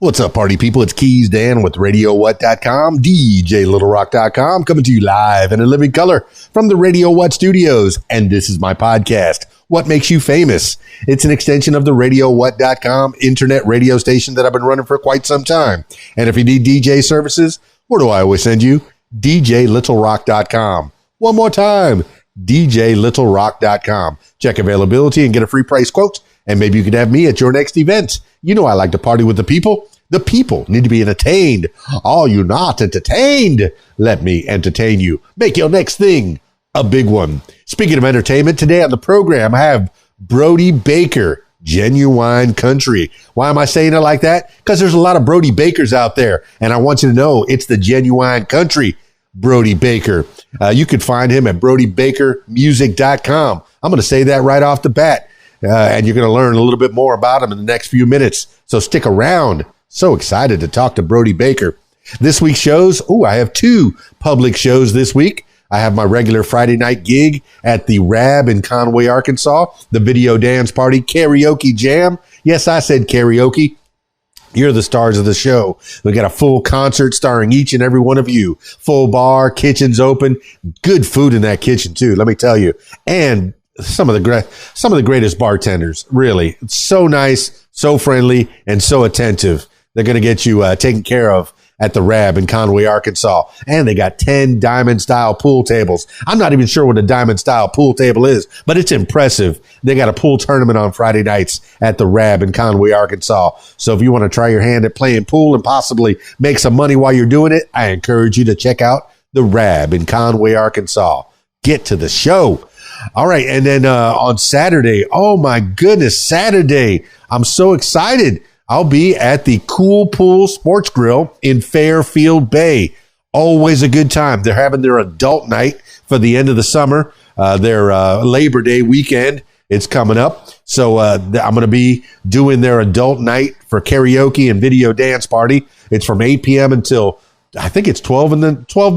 What's up, party people? It's Keys Dan with RadioWhat.com, DJLittleRock.com, coming to you live in a living color from the Radio What studios. And this is my podcast, What Makes You Famous? It's an extension of the RadioWhat.com internet radio station that I've been running for quite some time. And if you need DJ services, where do I always send you? DJLittleRock.com. One more time, DJLittleRock.com. Check availability and get a free price quote. And maybe you could have me at your next event. You know I like to party with the people. The people need to be entertained. Are you not entertained? Let me entertain you. Make your next thing a big one. Speaking of entertainment, today on the program, I have Brody Baker, Genuine Country. Why am I saying it like that? Because there's a lot of Brody Bakers out there, and I want you to know it's the Genuine Country Brody Baker. You could find him at BrodyBakerMusic.com. I'm going to say that right off the bat, and you're going to learn a little bit more about him in the next few minutes. So stick around. So excited to talk to Brody Baker. This week's shows, I have two public shows this week. I have my regular Friday night gig at the Rab in Conway, Arkansas, the Video Dance Party Karaoke Jam. Yes, I said karaoke. You're the stars of the show. We got a full concert starring each and every one of you. Full bar, kitchen's open. Good food in that kitchen too, let me tell you. And some of the greatest bartenders, really. It's so nice, so friendly, and so attentive. They're going to get you taken care of at the Rab in Conway, Arkansas. And they got 10 diamond-style pool tables. I'm not even sure what a diamond-style pool table is, but it's impressive. They got a pool tournament on Friday nights at the Rab in Conway, Arkansas. So if you want to try your hand at playing pool and possibly make some money while you're doing it, I encourage you to check out the Rab in Conway, Arkansas. Get to the show. All right, and then on Saturday, oh my goodness, Saturday, I'm so excited. I'll be at the Cool Pool Sports Grill in Fairfield Bay. Always a good time. They're having their adult night for the end of the summer, their Labor Day weekend. It's coming up. So I'm going to be doing their adult night for karaoke and video dance party. It's from 8 p.m. until, I think it's 12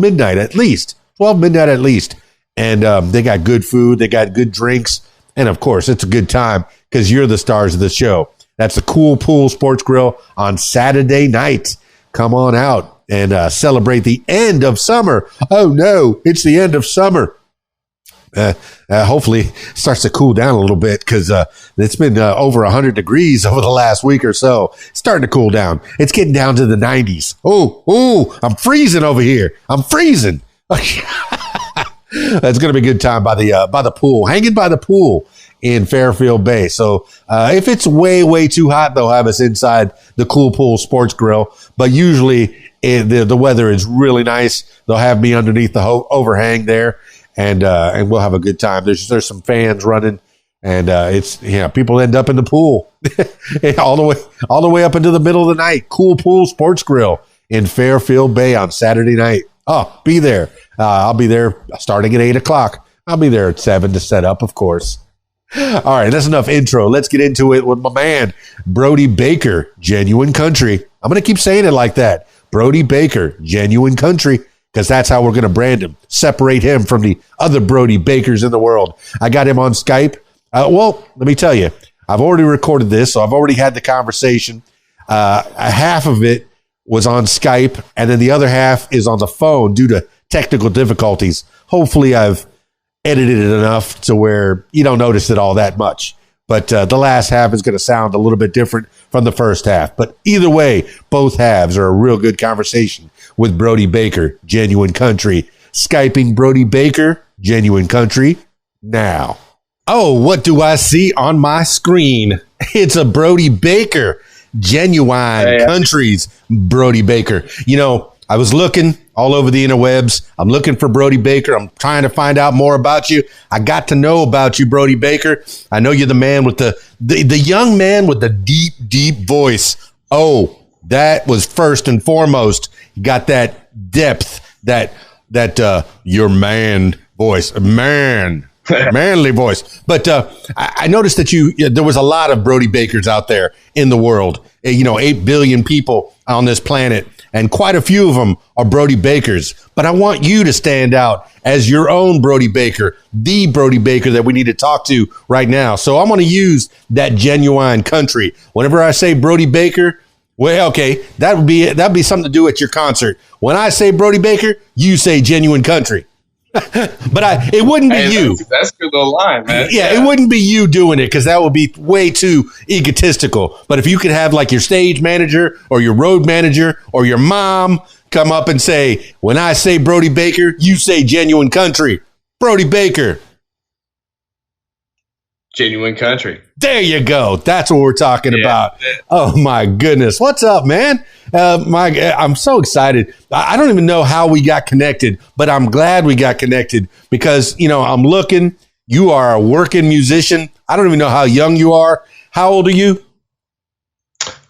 midnight at least. 12 midnight at least. And they got good food. They got good drinks. And, of course, it's a good time because you're the stars of the show. That's the Cool Pool Sports Grill on Saturday night. Come on out and celebrate the end of summer. Oh, no, it's the end of summer. Hopefully it starts to cool down a little bit because it's been over 100 degrees over the last week or so. It's starting to cool down. It's getting down to the 90s. Oh, I'm freezing over here. I'm freezing. That's going to be a good time by the pool, hanging by the pool in Fairfield Bay. So if it's way too hot, they'll have us inside the Cool Pool Sports Grill. But usually the weather is really nice. They'll have me underneath the overhang there, and we'll have a good time. There's some fans running, and people end up in the pool all the way up into the middle of the night. Cool Pool Sports Grill in Fairfield Bay on Saturday night. Oh, be there. I'll be there starting at 8 o'clock. I'll be there at 7 to set up, of course. All right, that's enough intro. Let's get into it with my man, Brody Baker, Genuine Country. I'm going to keep saying it like that. Brody Baker, Genuine Country, because that's how we're going to brand him, separate him from the other Brody Bakers in the world. I got him on Skype. Let me tell you, I've already recorded this, so I've already had the conversation. Half of it was on Skype, and then the other half is on the phone due to technical difficulties. Hopefully I've edited it enough to where you don't notice it all that much. But the last half is going to sound a little bit different from the first half. But either way, both halves are a real good conversation with Brody Baker, Genuine Country. Skyping Brody Baker, Genuine Country, now. Oh, what do I see on my screen? It's a Brody Baker, Genuine Country's Brody Baker. You know, I was looking all over the interwebs. I'm looking for Brody Baker. I'm trying to find out more about you. I got to know about you, Brody Baker. I know you're the man with the young man with the deep voice. Oh, that was first and foremost. You got that depth, that your man voice, manly voice. But I noticed that there was a lot of Brody Bakers out there in the world. 8 billion people on this planet. And quite a few of them are Brody Bakers. But I want you to stand out as your own Brody Baker, the Brody Baker that we need to talk to right now. So I'm going to use that Genuine Country. Whenever I say Brody Baker, Well, okay, that'd be something to do at your concert. When I say Brody Baker, you say Genuine Country. But it wouldn't be you. That's a good little line, man. Yeah, it wouldn't be you doing it because that would be way too egotistical. But if you could have like your stage manager or your road manager or your mom come up and say, when I say Brody Baker, you say Genuine Country. Brody Baker. Genuine Country. There you go. That's what we're talking about. Oh, my goodness. What's up, man? I'm so excited. I don't even know how we got connected, but I'm glad we got connected because, I'm looking. You are a working musician. I don't even know how young you are. How old are you?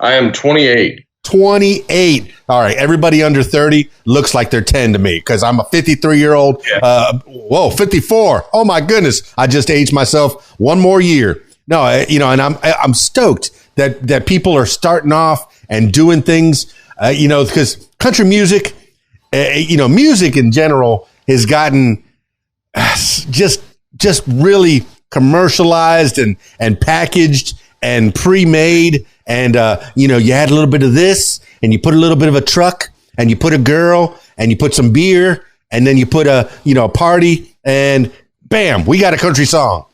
I am 28. 28. All right. Everybody under 30 looks like they're 10 to me because I'm a 53-year-old. 54. Oh, my goodness. I just aged myself one more year. No, and I'm stoked that people are starting off and doing things, because country music, music in general has gotten just really commercialized and packaged and pre-made. And, you add a little bit of this and you put a little bit of a truck and you put a girl and you put some beer and then you put a party and bam, we got a country song.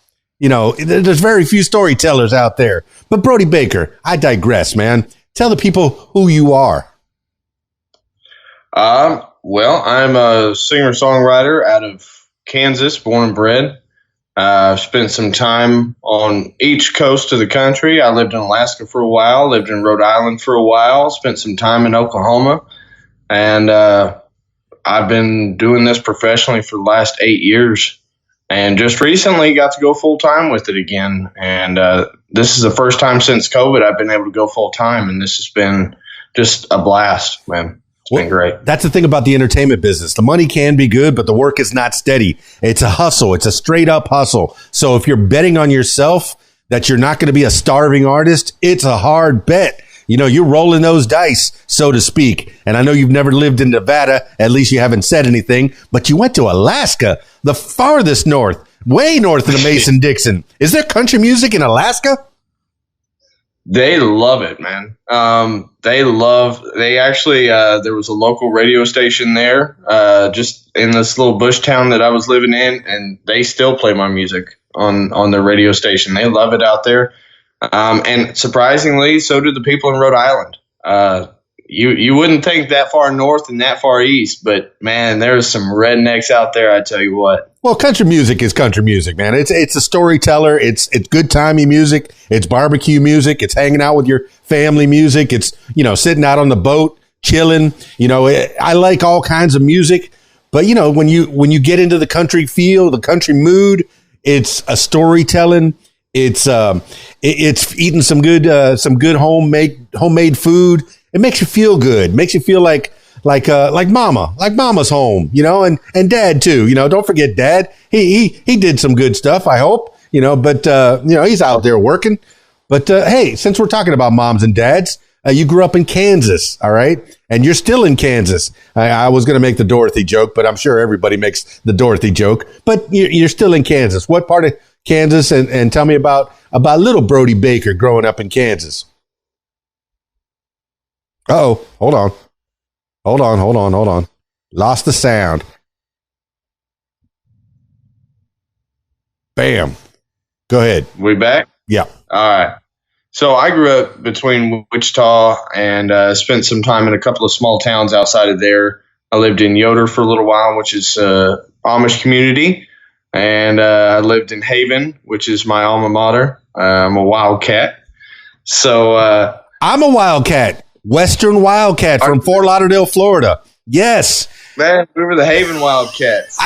There's very few storytellers out there. But Brody Baker, I digress, man. Tell the people who you are. Well, I'm a singer-songwriter out of Kansas, born and bred. I've spent some time on each coast of the country. I lived in Alaska for a while, lived in Rhode Island for a while, spent some time in Oklahoma. And I've been doing this professionally for the last 8 years. And just recently got to go full time with it again. And this is the first time since COVID I've been able to go full time. And this has been just a blast, man. It's been great. That's the thing about the entertainment business. The money can be good, but the work is not steady. It's a hustle. It's a straight up hustle. So if you're betting on yourself that you're not going to be a starving artist, it's a hard bet. You're rolling those dice, so to speak. And I know you've never lived in Nevada. At least you haven't said anything. But you went to Alaska, the farthest north, way north of the Mason-Dixon. Is there country music in Alaska? They love it, man. There was a local radio station there, just in this little bush town that I was living in, and they still play my music on their radio station. They love it out there. And surprisingly, so do the people in Rhode Island. You wouldn't think that far north and that far east, but man, there's some rednecks out there. I tell you what. Well, country music is country music, man. It's a storyteller. It's good timey music. It's barbecue music. It's hanging out with your family music. It's sitting out on the boat, chilling. I like all kinds of music, but when you get into the country feel, the country mood, it's a storytelling. It's eating some good homemade food. It makes you feel good. It makes you feel like mama's home, and dad too. Don't forget dad. He did some good stuff, I hope, but he's out there working. But hey, since we're talking about moms and dads, you grew up in Kansas, all right? And you're still in Kansas. I was going to make the Dorothy joke, but I'm sure everybody makes the Dorothy joke. But you're still in Kansas. What part of Kansas? And tell me about little Brody Baker growing up in Kansas. Uh-oh, hold on. Lost the sound. Bam. Go ahead. We back? Yeah. All right. So I grew up between Wichita and spent some time in a couple of small towns outside of there. I lived in Yoder for a little while, which is Amish community. And I lived in Haven, which is my alma mater. I'm a Wildcat. So I'm a Wildcat. Western Wildcat from Fort Lauderdale, Florida. Yes. Man, we were the Haven Wildcats.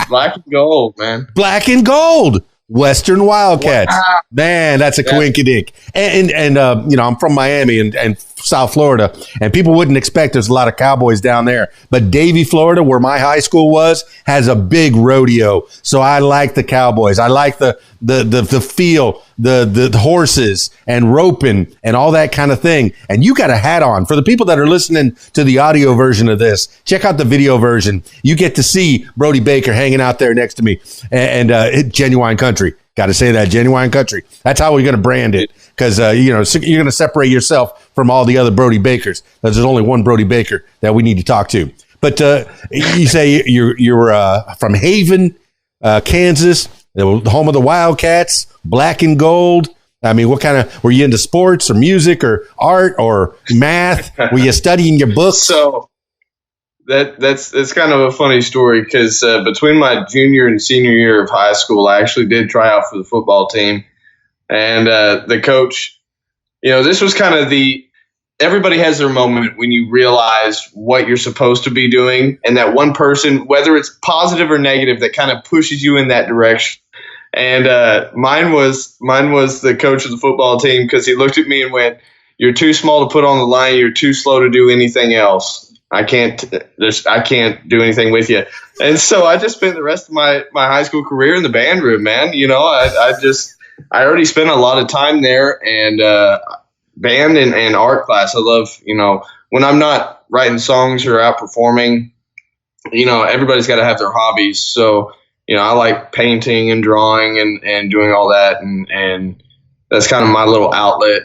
Black and gold, man. Black and gold. Western Wildcats. Wow. Man, that's a coinkydink. And I'm from Miami and South Florida, and people wouldn't expect there's a lot of cowboys down there. But Davie, Florida, where my high school was, has a big rodeo. So I like the cowboys. I like the feel, the horses and roping and all that kind of thing. And you got a hat on. For the people that are listening to the audio version of this, check out the video version. You get to see Brody Baker hanging out there next to me and Genuine Country. Got to say that, Genuine Country. That's how we're going to brand it. because you're going to separate yourself from all the other Brody Bakers. There's only one Brody Baker that we need to talk to. But you say you're from Haven, Kansas, the home of the Wildcats, black and gold. I mean, what kind of, were you into sports or music or art or math? Were you studying your books? So that's kind of a funny story because between my junior and senior year of high school, I actually did try out for the football team. And the coach, this was kind of everybody has their moment when you realize what you're supposed to be doing. And that one person, whether it's positive or negative, that kind of pushes you in that direction. And mine was the coach of the football team because he looked at me and went, "You're too small to put on the line. You're too slow to do anything else. I can't do anything with you." And so I just spent the rest of my high school career in the band room, man. I already spent a lot of time there, and band and art class. I love, when I'm not writing songs or out performing, everybody's got to have their hobbies. So, I like painting and drawing and doing all that. And that's kind of my little outlet.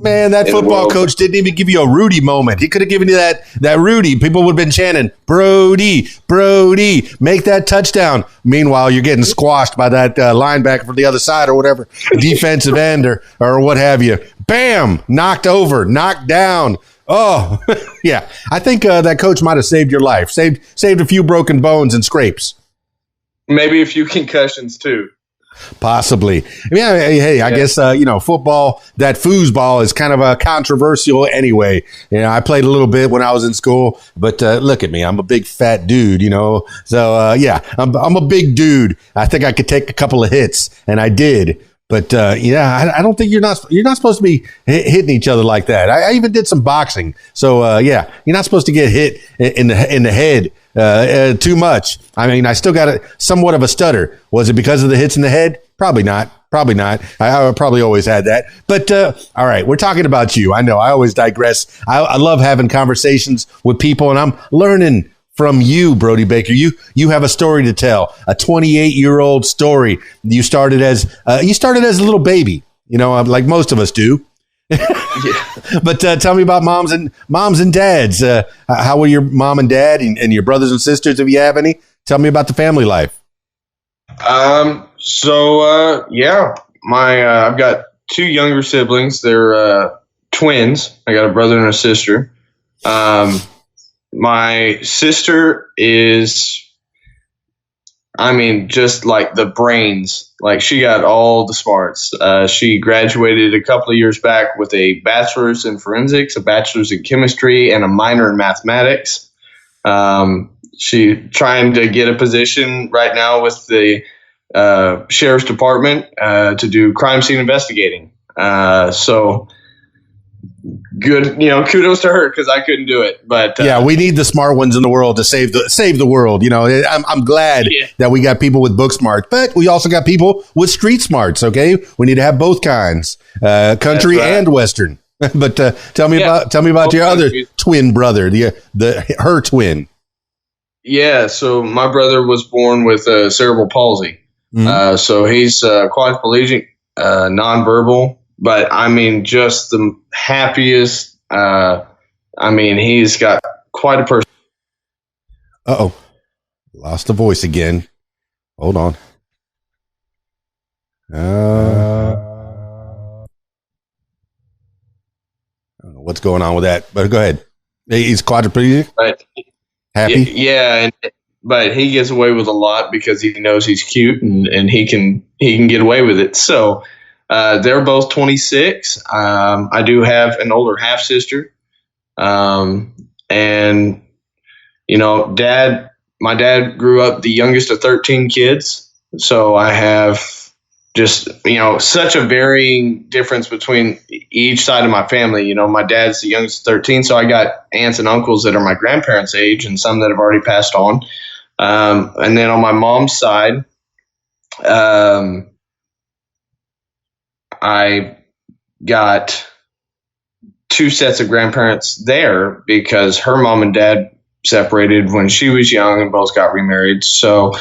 Man, that football coach didn't even give you a Rudy moment. He could have given you that Rudy. People would have been chanting, Brody, Brody, make that touchdown. Meanwhile, you're getting squashed by that linebacker from the other side or whatever, defensive end or what have you. Bam, knocked over, knocked down. Oh, yeah. I think that coach might have saved your life, saved a few broken bones and scrapes. Maybe a few concussions, too. Possibly. Yeah. Hey, I guess, football, that foosball is kind of controversial anyway. I played a little bit when I was in school, but look at me. I'm a big fat dude, So, I'm a big dude. I think I could take a couple of hits, and I did. But, I don't think you're not supposed to be hitting each other like that. I even did some boxing. So, you're not supposed to get hit in the head too much. I mean, I still got somewhat of a stutter. Was it because of the hits in the head? Probably not. I probably always had that. But all right, we're talking about you. I know I always digress. I love having conversations with people, and I'm learning from you, Brody Baker. You have a story to tell, a 28-year-old story. You started as a little baby, like most of us do. Yeah. But tell me about moms and dads. How were your mom and dad and your brothers and sisters, if you have any? Tell me about the family life. I've got two younger siblings. They're twins. I got a brother and a sister. My sister is, just like the brains. Like, she got all the smarts. She graduated a couple of years back with a bachelor's in forensics, a bachelor's in chemistry, and a minor in mathematics. She trying to get a position right now with the sheriff's department to do crime scene investigating. So good, kudos to her because I couldn't do it. But we need the smart ones in the world to save the world. I'm glad that we got people with book smarts, but we also got people with street smarts. Okay, we need to have both kinds, country and Western. But tell me about your other twin brother, her twin. Yeah, so my brother was born with cerebral palsy. Mm-hmm. So he's quadriplegic, nonverbal, but just the happiest. He's got quite a person. Uh-oh. Lost the voice again. Hold on. I don't know what's going on with that, but go ahead. He's quadriplegic? Right. Happy? Yeah, but he gets away with a lot because he knows he's cute and he can get away with it. So they're both 26. I do have an older half sister, and my dad grew up the youngest of 13 kids. So I have just such a varying difference between each side of my family. My dad's the youngest of 13, so I got aunts and uncles that are my grandparents' age and some that have already passed on. And then on my mom's side, I got two sets of grandparents there because her mom and dad separated when she was young and both got remarried. So,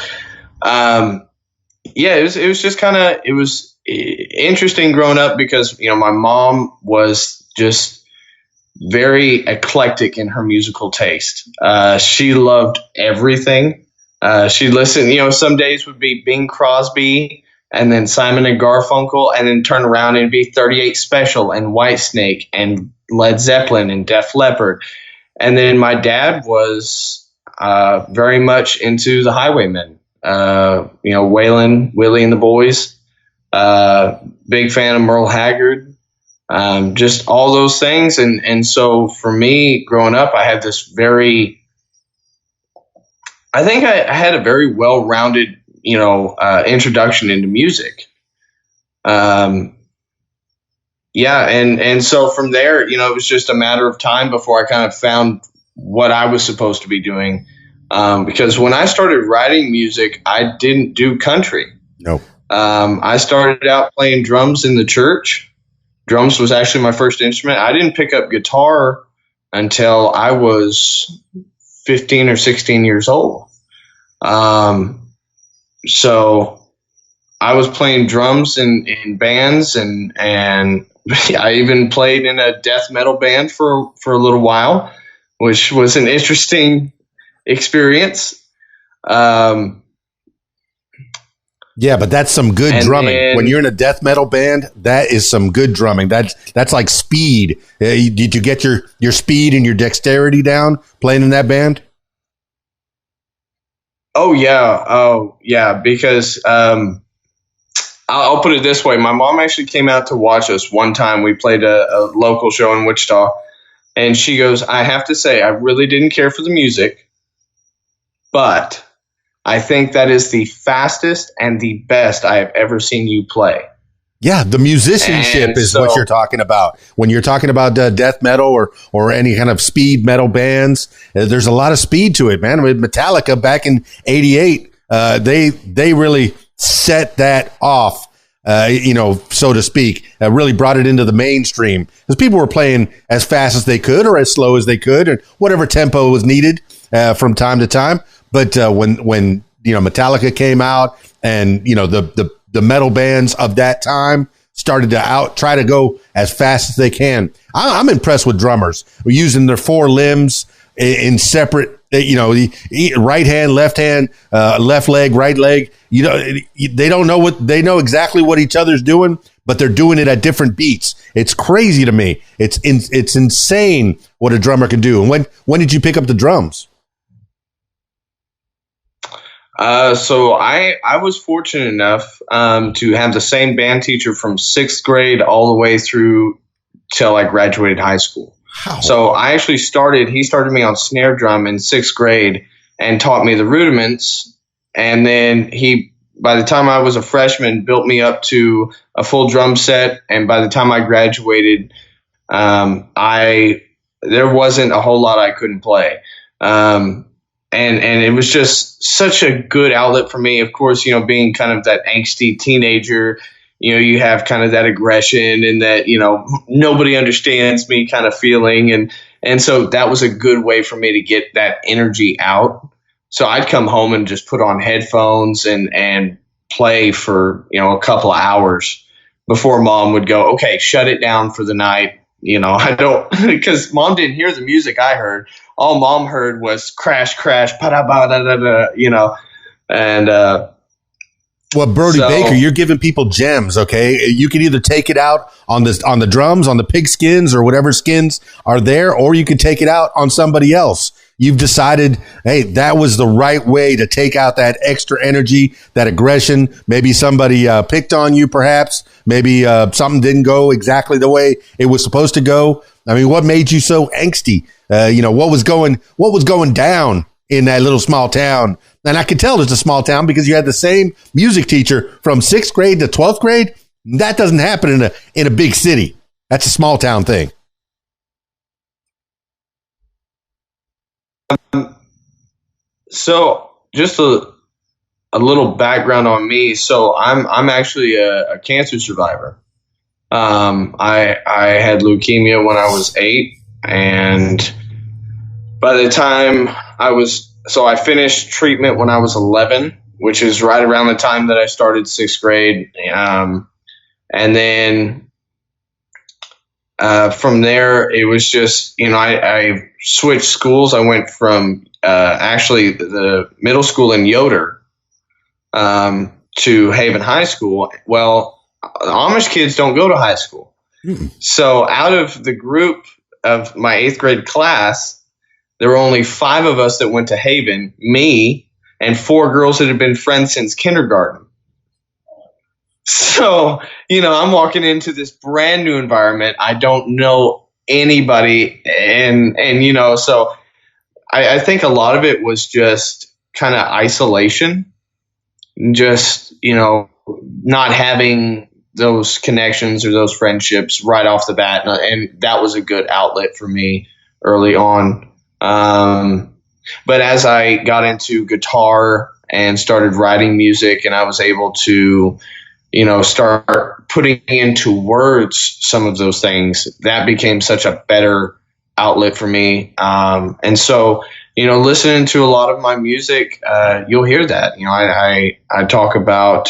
it was just kind of, it was interesting growing up because, my mom was just very eclectic in her musical taste. She loved everything. She listened, some days would be Bing Crosby and then Simon and Garfunkel, and then turn around and be 38 Special and Whitesnake and Led Zeppelin and Def Leppard. And then my dad was very much into the Highwaymen, Waylon, Willie and the Boys. Big fan of Merle Haggard. Just all those things. And so for me growing up, I had this I think I had a very well-rounded, introduction into music. And so from there, it was just a matter of time before I kind of found what I was supposed to be doing. Because when I started writing music, I didn't do country. No. I started out playing drums in the church. Drums was actually my first instrument. I didn't pick up guitar until I was 15 or 16 years old. So I was playing drums in bands and I even played in a death metal band for a little while, which was an interesting experience. Yeah, but that's some good drumming. When you're in a death metal band, that is some good drumming. That's like speed. Did you get your speed and your dexterity down playing in that band? Oh yeah. Because I'll put it this way: my mom actually came out to watch us one time. We played a local show in Wichita, and she goes, "I have to say, I really didn't care for the music, but I think that is the fastest and the best I have ever seen you play." Yeah, the musicianship is what you're talking about. When you're talking about death metal or any kind of speed metal bands, there's a lot of speed to it, man. With Metallica back in '88, they really set that off, so to speak. Really brought it into the mainstream because people were playing as fast as they could or as slow as they could, or whatever tempo was needed from time to time. But when Metallica came out and the metal bands of that time started to try to go as fast as they can. I'm impressed with drummers using their four limbs in separate, right hand, left hand, left leg, right leg. They know exactly what each other's doing, but they're doing it at different beats. It's crazy to me. It's insane what a drummer can do. And when did you pick up the drums? So I was fortunate enough to have the same band teacher from 6th grade all the way through till I graduated high school. Wow. So he started me on snare drum in 6th grade and taught me the rudiments. And then by the time I was a freshman, built me up to a full drum set. And by the time I graduated, there wasn't a whole lot I couldn't play. And it was just such a good outlet for me. Of course, being kind of that angsty teenager, you have kind of that aggression and that, nobody understands me kind of feeling. And so that was a good way for me to get that energy out. So I'd come home and just put on headphones and play for, a couple of hours before mom would go, "Okay, shut it down for the night." I don't, because mom didn't hear the music I heard. All mom heard was crash, crash, pa-da-ba-da-da-da, and well, Brody Baker, you're giving people gems, okay? You can either take it out on the drums, on the pig skins or whatever skins are there, or you can take it out on somebody else. You've decided, hey, that was the right way to take out that extra energy, that aggression. Maybe somebody picked on you, perhaps. Maybe something didn't go exactly the way it was supposed to go. I mean, what made you so angsty? What was going down in that little small town? And I could tell it's a small town because you had the same music teacher from 6th grade to 12th grade. That doesn't happen in a big city. That's a small town thing. So just a little background on me. So I'm actually a cancer survivor. I had leukemia when I was 8, and by the time I finished treatment when I was 11, which is right around the time that I started 6th grade. And then from there, it was just, I switched schools. I went from actually the middle school in Yoder to Haven High School. Well, Amish kids don't go to high school. So out of the group of my 8th grade class, there were only 5 of us that went to Haven, me and 4 girls that had been friends since kindergarten. So, I'm walking into this brand new environment. I don't know anybody. And so I think a lot of it was just kind of isolation, just, not having those connections or those friendships right off the bat. And that was a good outlet for me early on. But as I got into guitar and started writing music, and I was able to, start putting into words some of those things, that became such a better outlet for me. And so, listening to a lot of my music, you'll hear that. I talk about,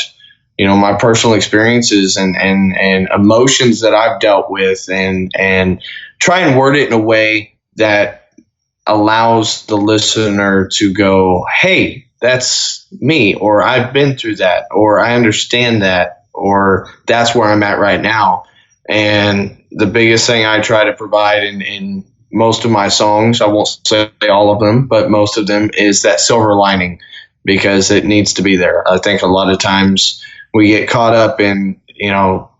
my personal experiences and emotions that I've dealt with, and try and word it in a way that allows the listener to go, hey, that's me, or I've been through that, or I understand that, or that's where I'm at right now. And the biggest thing I try to provide in most of my songs, I won't say all of them, but most of them, is that silver lining, because it needs to be there. I think a lot of times we get caught up in,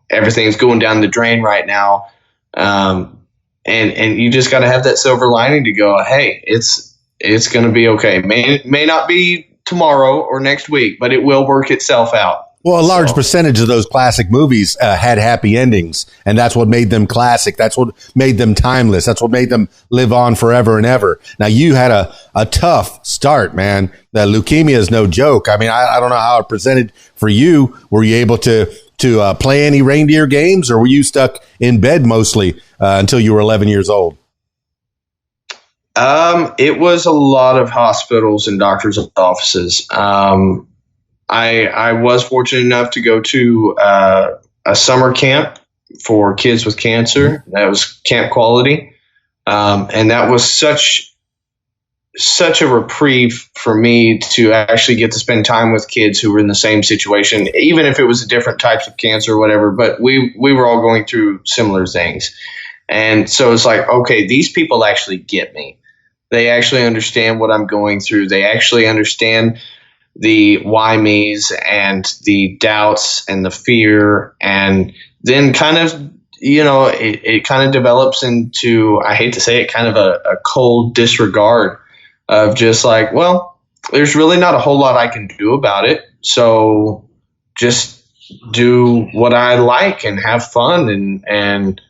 everything's going down the drain right now. And you just got to have that silver lining to go, hey, it's going to be okay. May not be tomorrow or next week, but it will work itself out. Well, a large percentage of those classic movies had happy endings, and that's what made them classic. That's what made them timeless. That's what made them live on forever and ever. Now, you had a tough start, man. The leukemia is no joke. I mean, I don't know how it presented for you. Were you able to play any reindeer games, or were you stuck in bed mostly until you were 11 years old? It was a lot of hospitals and doctors' offices. I was fortunate enough to go to a summer camp for kids with cancer. That was Camp Quality. And that was such a reprieve for me to actually get to spend time with kids who were in the same situation, even if it was different types of cancer or whatever. But we were all going through similar things. And so it's like, okay, these people actually get me. They actually understand what I'm going through. They actually understand the why me's and the doubts and the fear. And then kind of, it kind of develops into, I hate to say it, kind of a cold disregard of just like, well, there's really not a whole lot I can do about it. So just do what I like and have fun. And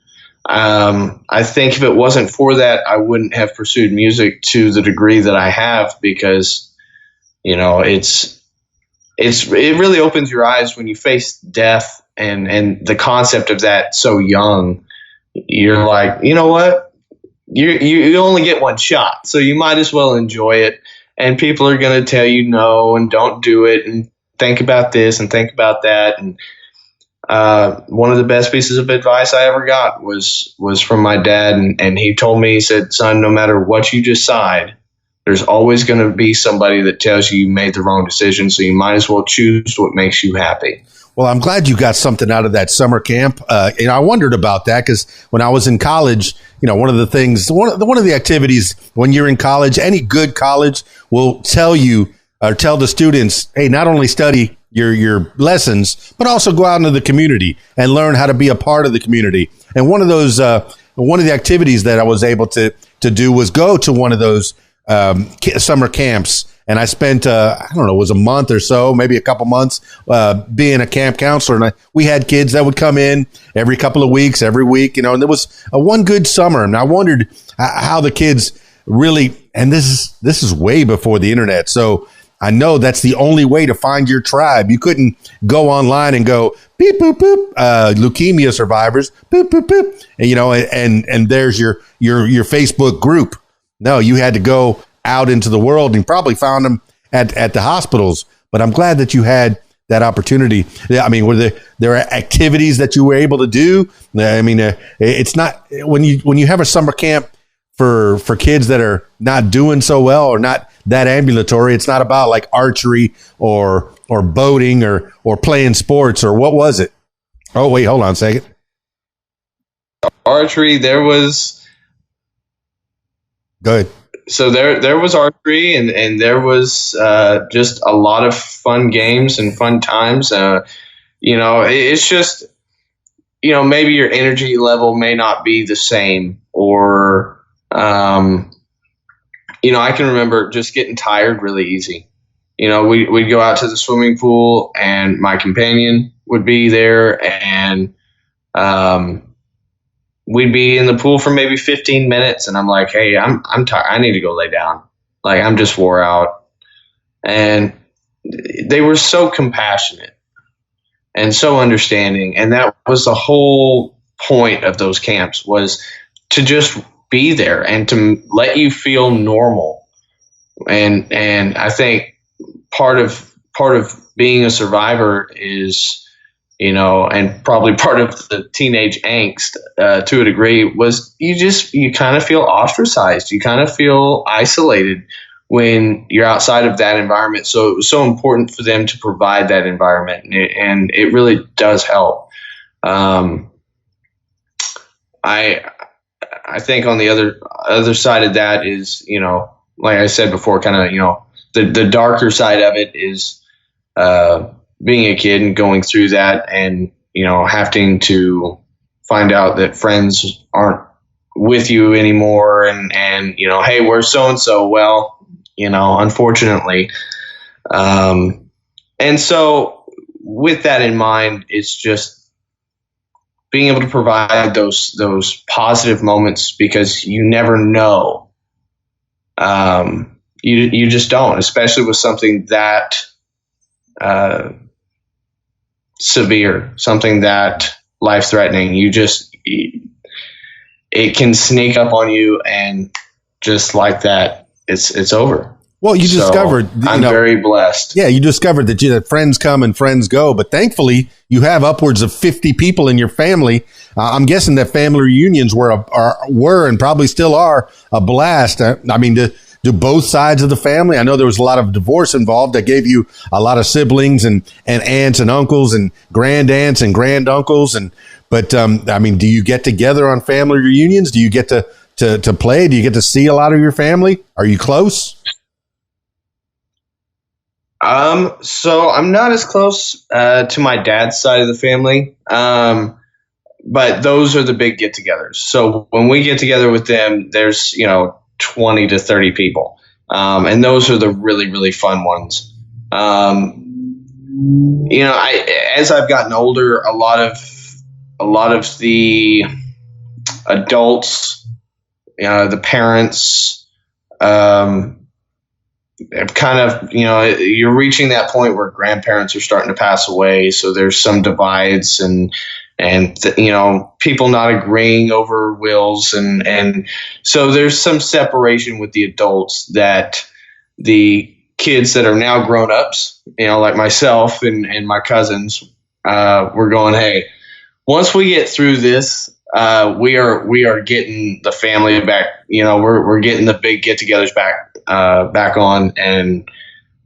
I think if it wasn't for that, I wouldn't have pursued music to the degree that I have, because it really opens your eyes when you face death and the concept of that so young. You're like, you know what? You only get one shot, so you might as well enjoy it. And people are going to tell you no and don't do it and think about this and think about that. And one of the best pieces of advice I ever got was from my dad, and he told me, he said, son, no matter what you decide, there's always going to be somebody that tells you made the wrong decision, so you might as well choose what makes you happy. Well, I'm glad you got something out of that summer camp. And I wondered about that because when I was in college, one of the things, one of the activities when you're in college, any good college will tell you or tell the students, hey, not only study your lessons, but also go out into the community and learn how to be a part of the community. And one of the activities that I was able to do was go to one of those summer camps. And I spent, I don't know, it was a month or so, maybe a couple months, being a camp counselor. And we had kids that would come in every couple of weeks, every week, and there was one good summer. And I wondered how the kids really, and this is way before the internet. So I know that's the only way to find your tribe. You couldn't go online and go, beep, boop, boop, leukemia survivors, boop, boop, boop. And, and there's your Facebook group. No, you had to go out into the world and probably found them at the hospitals. But I'm glad that you had that opportunity. I mean, were there activities that you were able to do? I mean, it's not when you have a summer camp for kids that are not doing so well or not that ambulatory. It's not about like archery or boating or playing sports, or what was it? Oh, wait, hold on a second. Archery, there was. Go ahead. So there was archery, and there was just a lot of fun games and fun times. It's just, maybe your energy level may not be the same, or, I can remember just getting tired really easy. We'd go out to the swimming pool, and my companion would be there, and we'd be in the pool for maybe 15 minutes, and I'm like, hey, I'm tired. I need to go lay down. Like, I'm just wore out. And they were so compassionate and so understanding. And that was the whole point of those camps, was to just be there and to let you feel normal. And I think part of being a survivor is, and probably part of the teenage angst to a degree, was you kind of feel ostracized. You kind of feel isolated when you're outside of that environment. So it was so important for them to provide that environment, and it really does help. I think on the other side of that is, like I said before, kind of, the darker side of it is being a kid and going through that, and having to find out that friends aren't with you anymore, and hey, where's so and so? Well, unfortunately, and so with that in mind, it's just being able to provide those positive moments, because you never know. You just don't, especially with something that severe, something that life-threatening. It can sneak up on you, and just like that, it's over. Well, you discovered, I'm very blessed. Yeah, you discovered that friends come and friends go, but thankfully you have upwards of 50 people in your family. I'm guessing that family reunions were and probably still are a blast. I mean, do both sides of the family? I know there was a lot of divorce involved that gave you a lot of siblings and aunts and uncles and grandaunts and granduncles. But I mean, do you get together on family reunions? Do you get to play? Do you get to see a lot of your family? Are you close? So I'm not as close to my dad's side of the family. But those are the big get-togethers. So when we get together with them, there's 20 to 30 people. And those are the really, really fun ones. As I've gotten older, a lot of the adults, the parents, have kind of, you're reaching that point where grandparents are starting to pass away. So there's some divides and people not agreeing over wills. And so there's some separation with the adults, that the kids that are now grown ups, like myself and my cousins, we're going, hey, once we get through this, we are getting the family back. We're getting the big get-togethers back on, and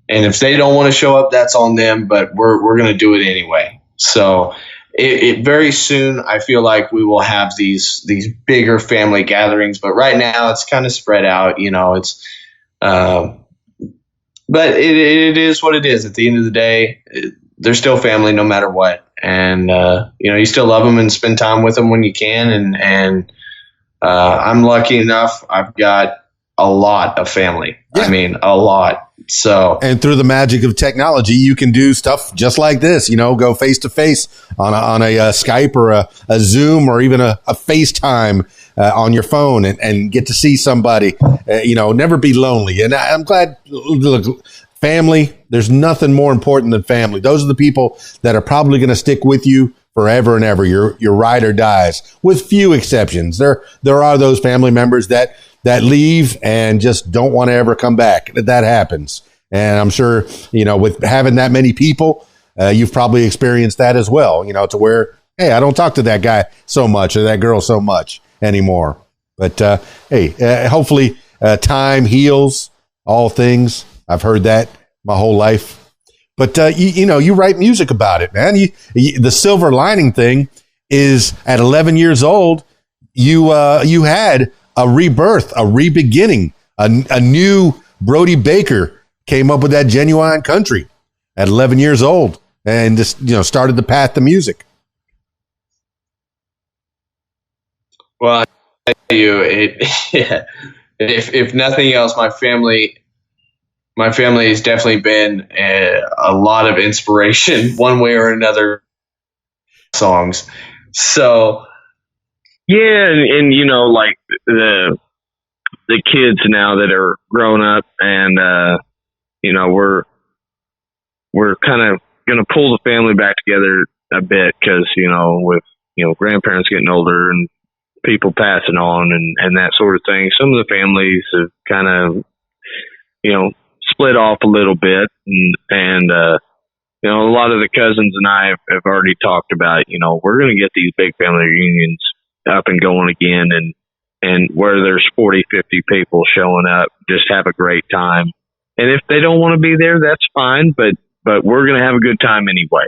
if they don't want to show up, that's on them. But we're going to do it anyway. So it very soon, I feel like we will have these bigger family gatherings. But right now, it's kind of spread out. It's but it is what it is. At the end of the day, they're still family no matter what. And, you still love them and spend time with them when you can. And I'm lucky enough. I've got a lot of family. Yeah. I mean, a lot. So, and through the magic of technology, you can do stuff just like this, go face to face on a Skype or a Zoom or even a FaceTime on your phone and get to see somebody, never be lonely. And I'm glad, look, family, there's nothing more important than family. Those are the people that are probably going to stick with you forever and ever. Your ride or dies, with few exceptions. There are those family members that leave and just don't want to ever come back. That happens. And I'm sure, with having that many people, you've probably experienced that as well, to where, hey, I don't talk to that guy so much or that girl so much anymore. But hey, hopefully time heals all things. I've heard that my whole life. But you write music about it, man. The silver lining thing is at 11 years old, you had a rebirth, a re-beginning, a new Brody Baker came up with that Genuine Country at 11 years old and just started the path to music. Well, I tell you, if nothing else, my family has definitely been a lot of inspiration one way or another. Songs. So yeah, and like the kids now that are grown up, and we're kind of gonna pull the family back together a bit because with grandparents getting older and people passing on and that sort of thing, some of the families have kind of split off a little bit, and a lot of the cousins and I have already talked about, we're going to get these big family reunions up and going again, and where there's 40, 50 people showing up, just have a great time. And if they don't want to be there, that's fine, but we're going to have a good time anyway.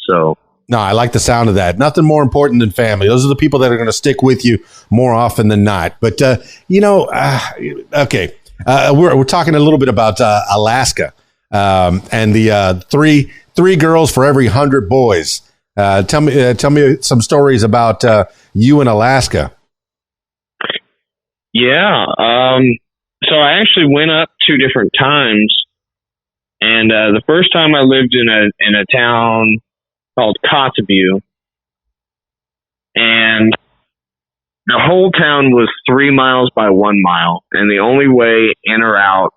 So. No, I like the sound of that. Nothing more important than family. Those are the people that are going to stick with you more often than not. But, okay. We're talking a little bit about Alaska and the three girls for every 100 boys. Tell me some stories about you in Alaska. Yeah. So I actually went up 2 different times, and the first time I lived in a town called Kotzebue, and the whole town was 3 miles by 1 mile, and the only way in or out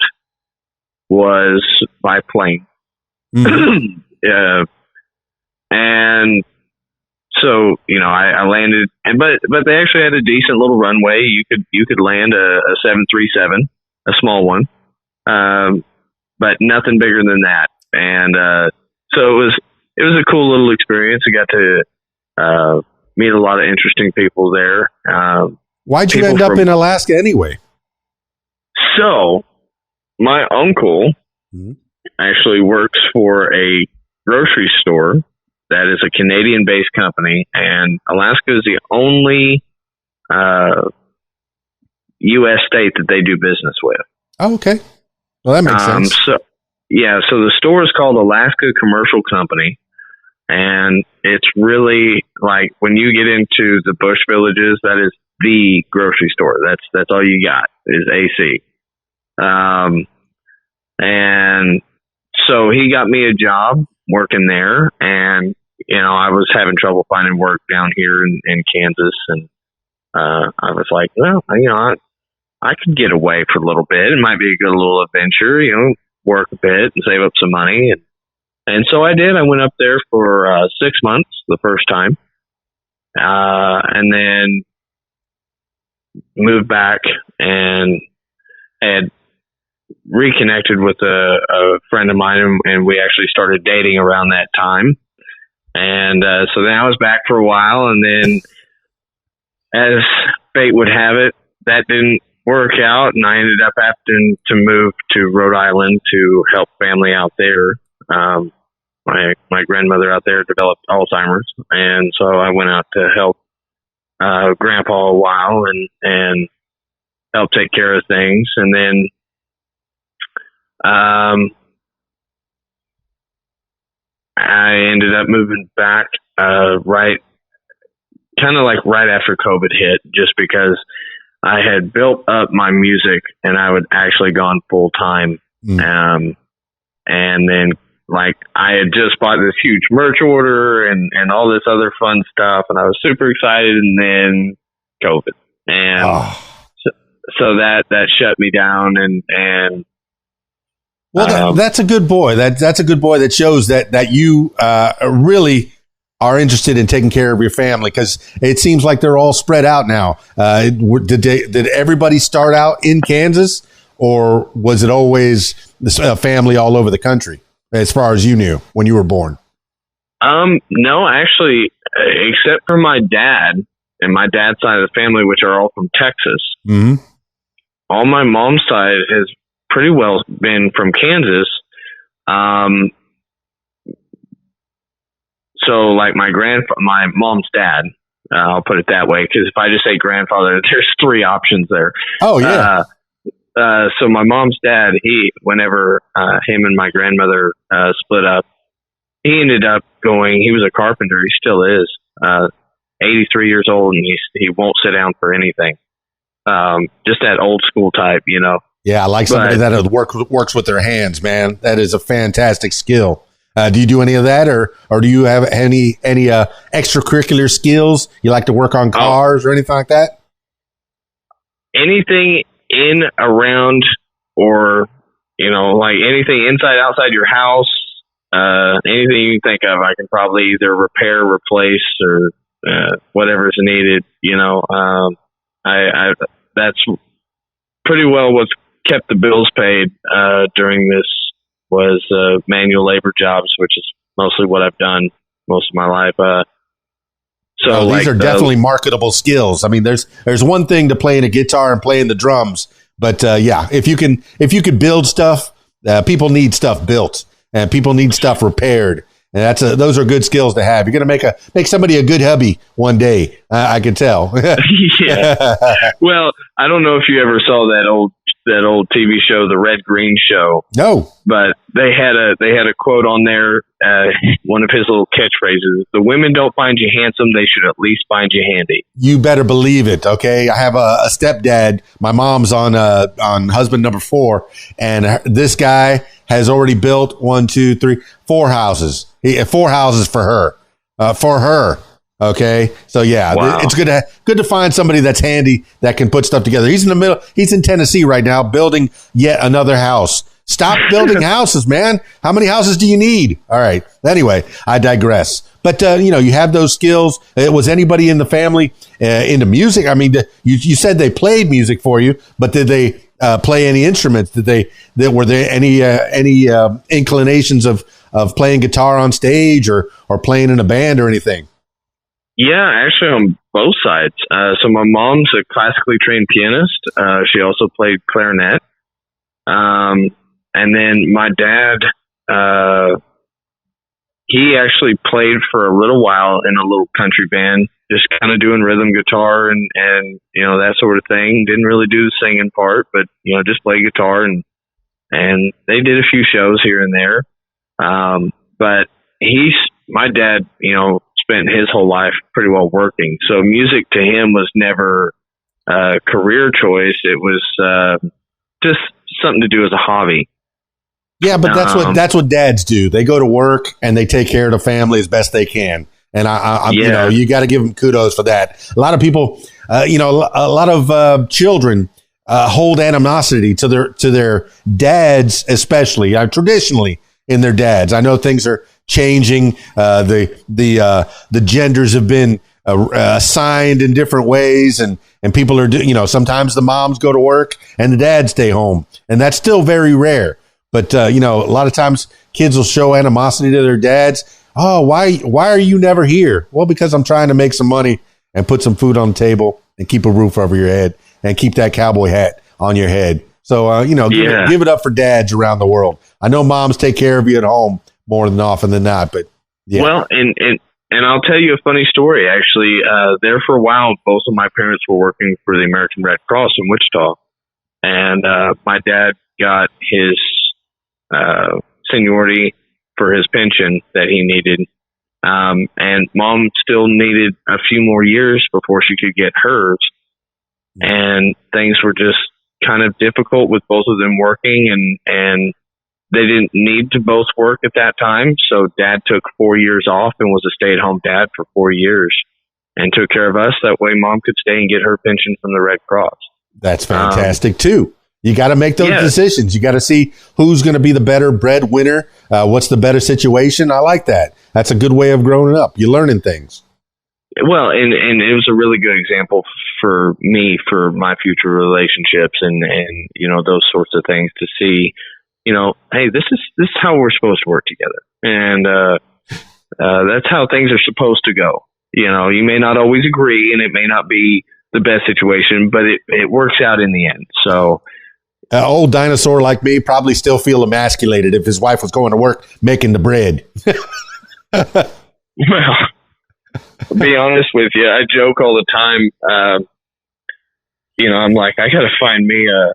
was by plane. Mm-hmm. And so I landed, but they actually had a decent little runway. You could land a 737, a small one, but nothing bigger than that. And so it was a cool little experience. I got to meet a lot of interesting people there. Why'd you end up in Alaska anyway? So my uncle actually works for a grocery store that is a Canadian-based company, and Alaska is the only U.S. state that they do business with. Oh, okay. Well, that makes sense. So the store is called Alaska Commercial Company, and it's really like when you get into the bush villages, that is the grocery store. That's all you got is AC. And so he got me a job working there, and I was having trouble finding work down here in Kansas, and I was like, well, I could get away for a little bit. It might be a good little adventure, work a bit and save up some money. And so I did. I went up there for 6 months the first time, and then moved back and had reconnected with a friend of mine, and we actually started dating around that time. And so then I was back for a while, and then as fate would have it, that didn't work out, and I ended up having to move to Rhode Island to help family out there. My grandmother out there developed Alzheimer's, and so I went out to help Grandpa a while and help take care of things, and then I ended up moving back right after COVID hit, just because I had built up my music and I would actually gone full time. And then I had just bought this huge merch order and all this other fun stuff, and I was super excited, and then COVID. And so that shut me down, and well, that's a good boy. That's a good boy that shows that you really are interested in taking care of your family, because it seems like they're all spread out now. Did everybody start out in Kansas, or was it always this family all over the country, as far as you knew when you were born? No, actually, except for my dad and my dad's side of the family, which are all from Texas. Mm-hmm. All my mom's side has pretty well been from Kansas. So like my mom's dad, I'll put it that way, because if I just say grandfather, there's three options there. Oh yeah. So my mom's dad, whenever him and my grandmother split up, he ended up he was a carpenter. He still is, 83 years old, and he won't sit down for anything. Just that old school type, you know. Yeah, I like somebody that works with their hands, man. That is a fantastic skill. Do you do any of that, or do you have any extracurricular skills? You like to work on cars or anything like that? Anything in, around, or, you know, like anything inside, outside your house, anything you can think of, I can probably either repair, replace, or whatever's needed. You know, I that's pretty well what's kept the bills paid during this was manual labor jobs, which is mostly what I've done most of my life. So these are definitely marketable skills. I mean, there's one thing to playing a guitar and playing the drums, but yeah, if you can build stuff, people need stuff built and people need stuff repaired. And those are good skills to have. You're going to make somebody a good hubby one day. I can tell. Yeah. Well, I don't know if you ever saw that old TV show, The Red Green Show. No. But they had a quote on there. One of his little catchphrases: "The women don't find you handsome; they should at least find you handy." You better believe it. Okay, I have a stepdad. My mom's on husband number 4, and this guy has already built 4 houses. 4 houses for her. Okay. So yeah, wow. It's good to find somebody that's handy that can put stuff together. He's in the middle. He's in Tennessee right now building yet another house. Stop building houses, man. How many houses do you need? All right. Anyway, I digress. But, you have those skills. Was anybody in the family into music? I mean, you said they played music for you, but did they play any instruments? Were there any inclinations of playing guitar on stage or playing in a band or anything? Yeah, actually on both sides. So my mom's a classically trained pianist. She also played clarinet. And then my dad, he actually played for a little while in a little country band, just kind of doing rhythm guitar and that sort of thing. Didn't really do the singing part, but just play guitar and they did a few shows here and there. But my dad, spent his whole life pretty well working. So music to him was never a career choice. It was just something to do as a hobby. Yeah, but that's what dads do. They go to work and they take care of the family as best they can. And you got to give them kudos for that. A lot of people, a lot of children hold animosity to their dads, especially traditionally in their dads. I know things are changing. The genders have been assigned in different ways, and people are sometimes the moms go to work and the dads stay home, and that's still very rare. But a lot of times kids will show animosity to their dads. Oh, why are you never here? Well, because I'm trying to make some money and put some food on the table and keep a roof over your head and keep that cowboy hat on your head. So give it up for dads around the world. I know moms take care of you at home more than often than not, but yeah. Well, and I'll tell you a funny story. Actually, there for a while, both of my parents were working for the American Red Cross in Wichita, and my dad got his seniority for his pension that he needed, and mom still needed a few more years before she could get hers, and things were just kind of difficult with both of them working, and they didn't need to both work at that time. So dad took 4 years off and was a stay-at-home dad for 4 years and took care of us. That way mom could stay and get her pension from the Red Cross. That's fantastic too. You got to make those decisions. You got to see who's going to be the better breadwinner. What's the better situation? I like that. That's a good way of growing up. You're learning things. Well, and it was a really good example for me for my future relationships and those sorts of things to see, hey, this is how we're supposed to work together. And That's how things are supposed to go. You know, you may not always agree, and it may not be the best situation, but it works out in the end. So, An old dinosaur like me probably still feel emasculated if his wife was going to work making the bread. well, to be honest with you, I joke all the time. You know, I'm like, I got to find me a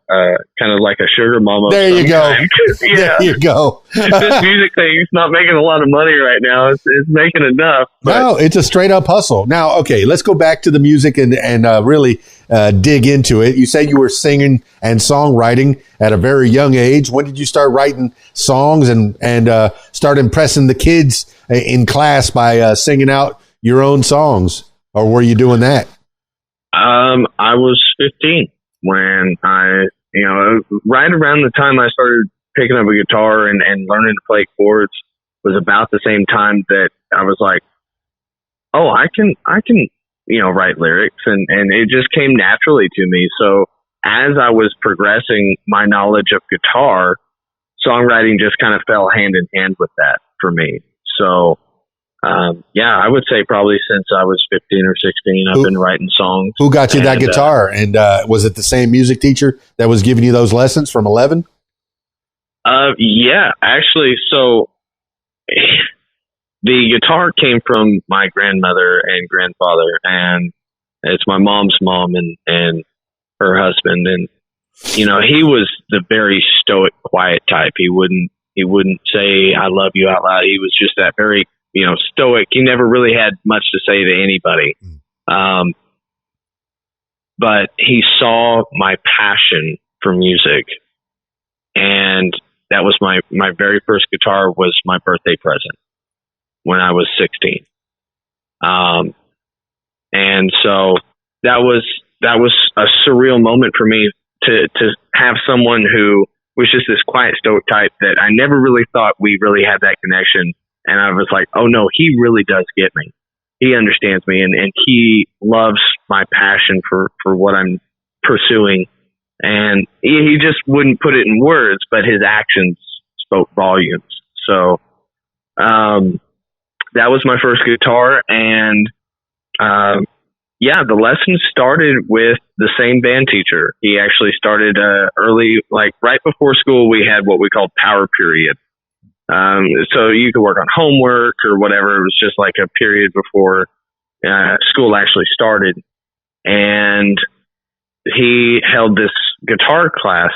kind of like a sugar mama. There you go. Yeah. There you go. This music thing is not making a lot of money right now. It's making enough. But. No, it's a straight up hustle. Now, okay, let's go back to the music and really dig into it. You say you were singing and songwriting at a very young age. When did you start writing songs and start impressing the kids in class by singing out your own songs? Or were you doing that? I was 15 when right around the time I started picking up a guitar and learning to play chords was about the same time that I was like, oh, I can, write lyrics and it just came naturally to me. So as I was progressing my knowledge of guitar, songwriting just kind of fell hand in hand with that for me. So, I would say probably since I was 15 or 16, I've been writing songs. Who got you that guitar? And was it the same music teacher that was giving you those lessons from 11? Yeah, actually. So the guitar came from my grandmother and grandfather, and it's my mom's mom and her husband. And, he was the very stoic, quiet type. He wouldn't say, I love you out loud. He was just that very, stoic. He never really had much to say to anybody. But he saw my passion for music. And that was my very first guitar was my birthday present when I was 16. And so that was a surreal moment for me to have someone who was just this quiet, stoic type that I never really thought we really had that connection. And I was like, oh no, he really does get me. He understands me and he loves my passion for what I'm pursuing. And he just wouldn't put it in words, but his actions spoke volumes. So, that was my first guitar. And, the lessons started with the same band teacher. He actually started, early, like right before school, we had what we called power period. So you could work on homework or whatever. It was just like a period before school actually started. And he held this guitar class.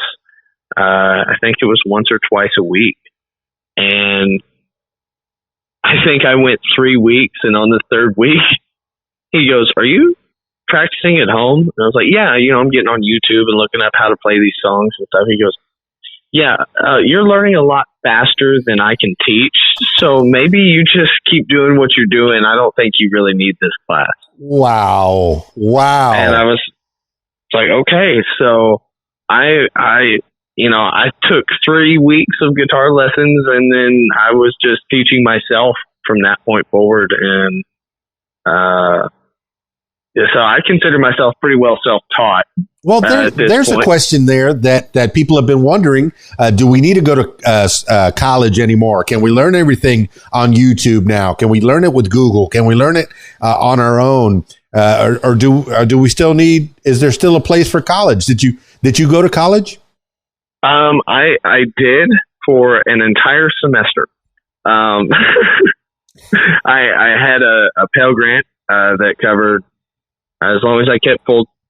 I think it was once or twice a week. And I think I went 3 weeks. And on the third week, he goes, are you practicing at home? And I was like, yeah, I'm getting on YouTube and looking up how to play these songs and stuff. He goes, yeah, you're learning a lot faster than I can teach. So maybe you just keep doing what you're doing. I don't think you really need this class. Wow. And I was like, okay. So I took 3 weeks of guitar lessons and then I was just teaching myself from that point forward. And, so I consider myself pretty well self-taught. Well, there's a question there that people have been wondering. Do we need to go to college anymore? Can we learn everything on YouTube now? Can we learn it with Google? Can we learn it on our own? Or do we still need? Is there still a place for college? Did you go to college? I did for an entire semester. I had a Pell Grant that covered as long as I kept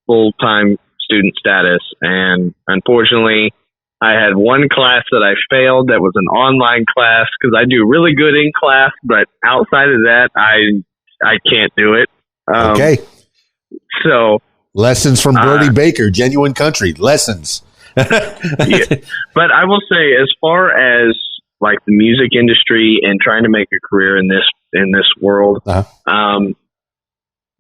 full-time student status. And unfortunately, I had one class that I failed that was an online class because I do really good in class, but outside of that, I can't do it. Okay. So lessons from Brody Baker, Genuine Country lessons. Yeah. But I will say, as far as like the music industry and trying to make a career in this world,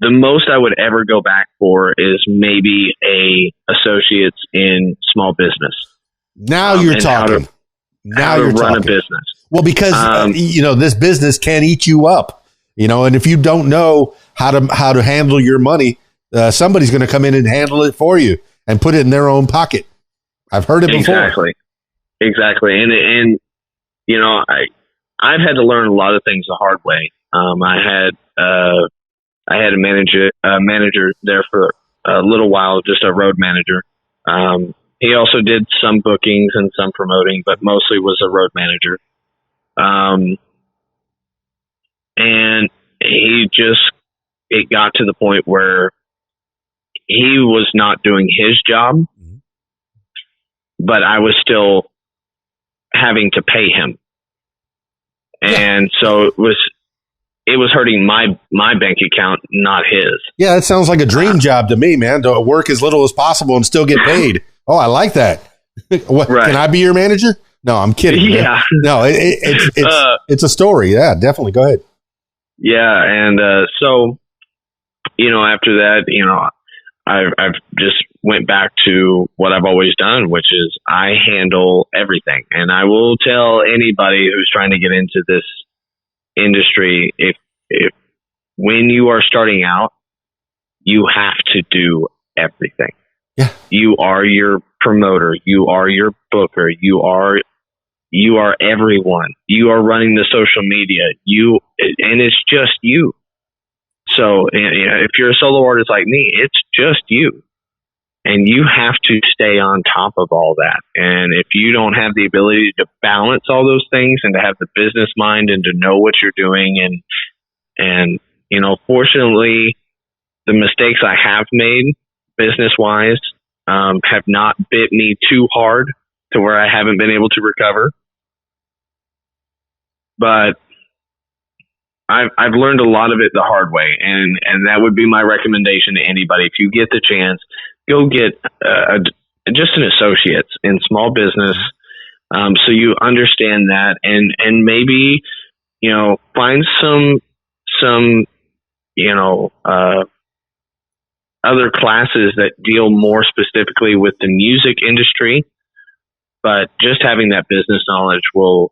the most I would ever go back for is maybe a associates in small business. Now you're talking. How to run a business. Well, because this business can eat you up. And if you don't know how to handle your money, somebody's going to come in and handle it for you and put it in their own pocket. I've heard it before. Exactly. And I've had to learn a lot of things the hard way. I had a manager there for a little while, just a road manager. He also did some bookings and some promoting, but mostly was a road manager. And it got to the point where he was not doing his job, but I was still having to pay him. And so it was hurting my bank account, not his. Yeah, that sounds like a dream job to me, man. To work as little as possible and still get paid. Oh, I like that. What, right. Can I be your manager? No, I'm kidding. Yeah. Man. No, it's a story. Yeah, definitely. Go ahead. Yeah, and so, after that, I've just went back to what I've always done, which is I handle everything. And I will tell anybody who's trying to get into this industry, if when you are starting out, you have to do everything. Yeah. You are your promoter, you are your booker, you are everyone. You are running the social media. And it's just you. So if you're a solo artist like me, it's just you. And you have to stay on top of all that. And if you don't have the ability to balance all those things and to have the business mind and to know what you're doing and fortunately the mistakes I have made business wise have not bit me too hard to where I haven't been able to recover. But I've learned a lot of it the hard way, and that would be my recommendation to anybody. If you get the chance, go get just an associate's in small business, so you understand that, and maybe find some other classes that deal more specifically with the music industry. But just having that business knowledge will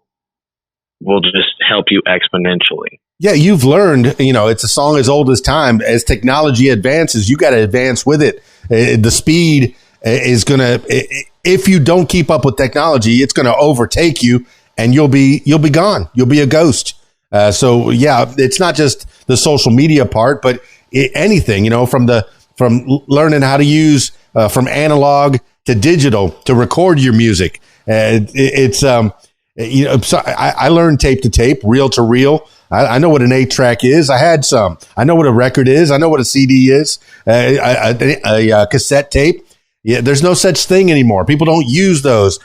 just help you exponentially. Yeah, you've learned, it's a song as old as time. As technology advances, you got to advance with it. The speed is going to, if you don't keep up with technology, it's going to overtake you and you'll be gone. You'll be a ghost. So yeah, it's not just the social media part, but anything, from learning how to use from analog to digital to record your music. So I learned tape to tape, reel to reel. I know what an 8-track is. I had some. I know what a record is. I know what a CD is. A cassette tape. Yeah, there's no such thing anymore. People don't use those.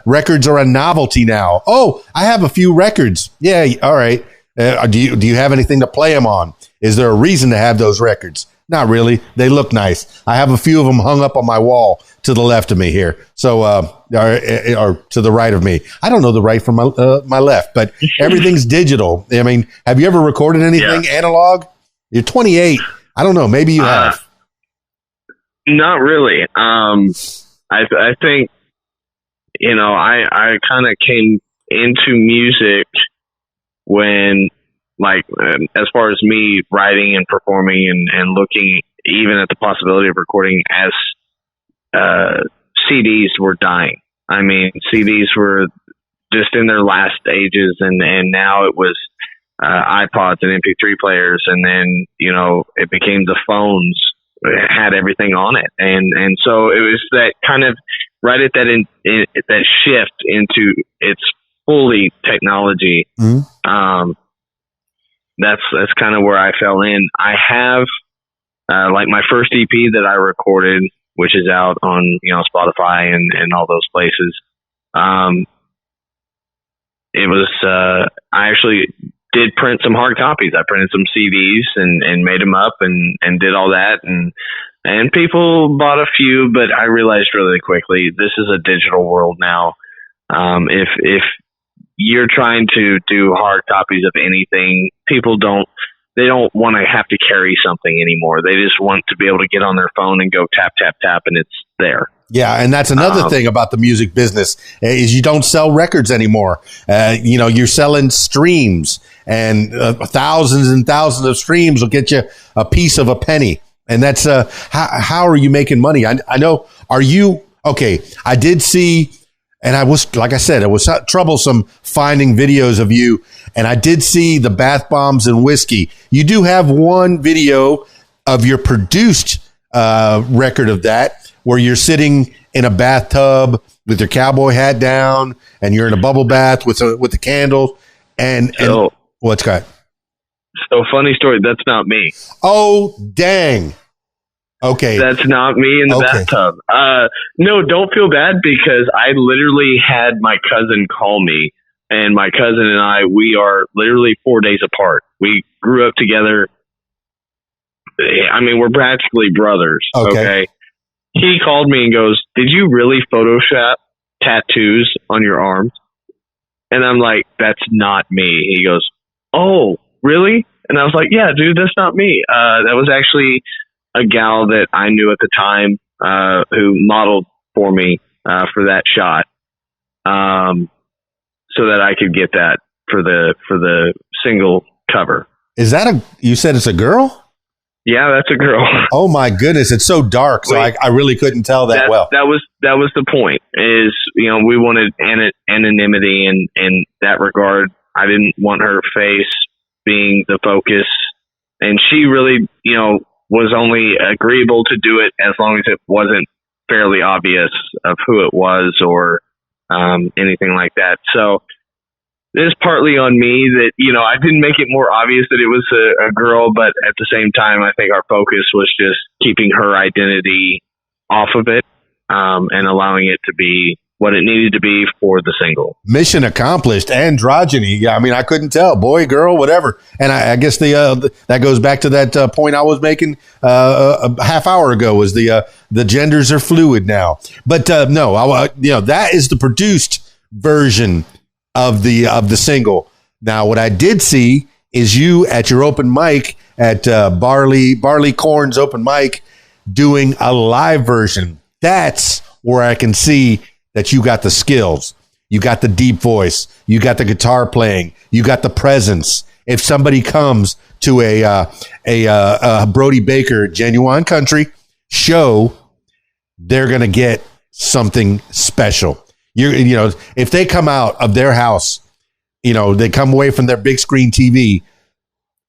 Records are a novelty now. Oh, I have a few records. Yeah, all right. Do you have anything to play them on? Is there a reason to have those records? Not really. They look nice. I have a few of them hung up on my wall to the left of me here. So, or to the right of me. I don't know the right from my left, but everything's digital. I mean, have you ever recorded anything analog? You're 28. I don't know. Maybe you have. Not really. I think, I kind of came into music when, as far as me writing and performing and looking even at the possibility of recording as CDs were dying. I mean, CDs were just in their last stages, and now it was iPods and MP3 players, and then it became the phones. It had everything on it, and so it was that kind of right at that shift into its fully technology. Mm-hmm. That's kind of where I fell in. I have my first EP that I recorded, which is out on Spotify and all those places. It was I actually did print some hard copies. I printed some CDs and made them up and did all that, and people bought a few, but I realized really quickly this is a digital world now. If you're trying to do hard copies of anything, people don't want to have to carry something anymore. They just want to be able to get on their phone and go tap, tap, tap, and it's there. Yeah. And that's another thing about the music business is you don't sell records anymore. You're selling streams, and thousands and thousands of streams will get you a piece of a penny. And that's, how are you making money? I know, are you, okay. I did see And I was, like I said, it was troublesome finding videos of you. And I did see the bath bombs and whiskey. You do have one video of your produced record of that, where you're sitting in a bathtub with your cowboy hat down, and you're in a bubble bath with the candle. And what's got? So funny story. That's not me. Oh, dang. Okay. That's not me in the bathtub. No, don't feel bad, because I literally had my cousin call me, and my cousin and I, we are literally 4 days apart. We grew up together. I mean, we're practically brothers. Okay. He called me and goes, "Did you really Photoshop tattoos on your arms?" And I'm like, "That's not me." He goes, "Oh, really?" And I was like, "Yeah, dude, that's not me." That was actually a gal that I knew at the time, who modeled for me for that shot, so that I could get that for the single cover. Is that you said it's a girl? Yeah, that's a girl. Oh my goodness, it's so dark, so I really couldn't tell that well. That was the point. Is, we wanted anonymity in that regard. I didn't want her face being the focus, and she really, was only agreeable to do it as long as it wasn't fairly obvious of who it was or anything like that. So it is partly on me that, I didn't make it more obvious that it was a girl, but at the same time, I think our focus was just keeping her identity off of it, and allowing it to be what it needed to be for the single. Mission accomplished. Androgyny. Yeah, I mean, I couldn't tell. Boy, girl, whatever. And I guess that goes back to that point I was making a half hour ago, was the genders are fluid now. But no, that is the produced version of the single. Now, what I did see is you at your open mic at Barley Corn's open mic doing a live version. That's where I can see that you got the skills, you got the deep voice, you got the guitar playing, you got the presence. If somebody comes to a Brody Baker Genuine Country show, they're gonna get something special. If they come out of their house, they come away from their big screen TV,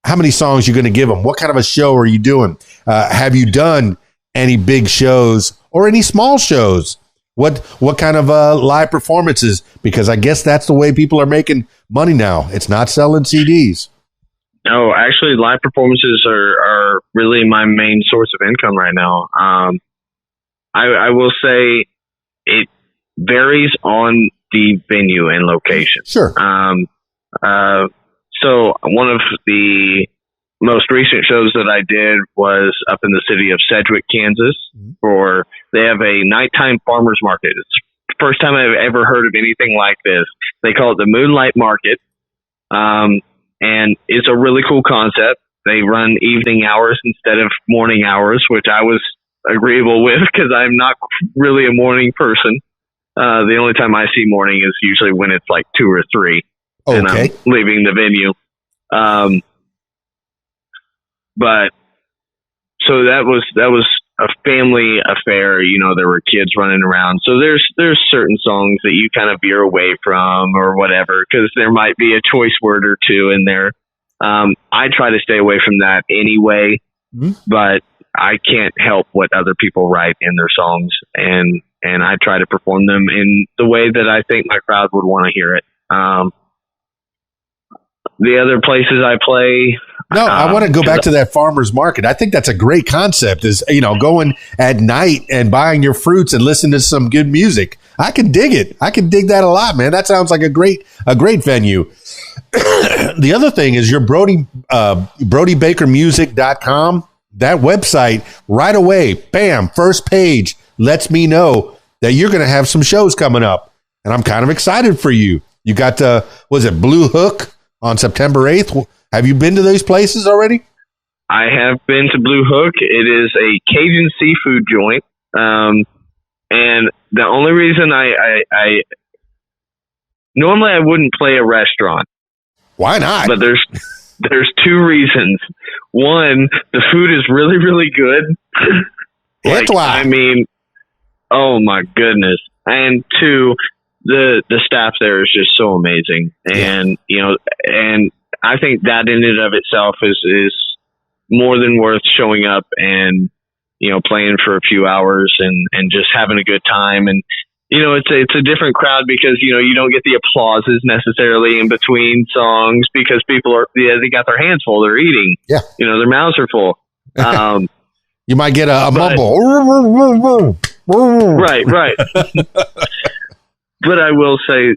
how many songs are you going to give them? What kind of a show are you doing? Have you done any big shows or any small shows? What kind of live performances? Because I guess that's the way people are making money now. It's not selling CDs. No, actually, live performances are really my main source of income right now. I will say it varies on the venue and location. Sure. So one of the most recent shows that I did was up in the city of Sedgwick, Kansas. They have a nighttime farmers market. It's the first time I've ever heard of anything like this. They call it the Moonlight Market. And it's a really cool concept. They run evening hours instead of morning hours, which I was agreeable with, because I'm not really a morning person. The only time I see morning is usually when it's like 2 or 3 and I'm leaving the venue. But so that was a family affair. There were kids running around. So there's certain songs that you kind of veer away from or whatever, because there might be a choice word or two in there. I try to stay away from that anyway, but I can't help what other people write in their songs, and I try to perform them in the way that I think my crowd would want to hear it. The other places I play. No, I want to go back to that farmer's market. I think that's a great concept, is, going at night and buying your fruits and listening to some good music. I can dig it. I can dig that a lot, man. That sounds like a great venue. The other thing is your BrodyBakerMusic.com, that website right away, bam, first page lets me know that you're going to have some shows coming up. And I'm kind of excited for you. You got, was it Blue Hook on September 8th? Have you been to those places already? I have been to Blue Hook. It is a Cajun seafood joint. And the only reason I normally I wouldn't play a restaurant. Why not? But there's 2 reasons. One, the food is really, really good. That's why. I mean, oh my goodness. And 2, the staff there is just so amazing, and and I think that in and of itself is more than worth showing up and playing for a few hours and just having a good time. And it's a different crowd because you don't get the applauses necessarily in between songs because people they got their hands full, they're eating, their mouths are full. You might get a mumble. Right. But I will say,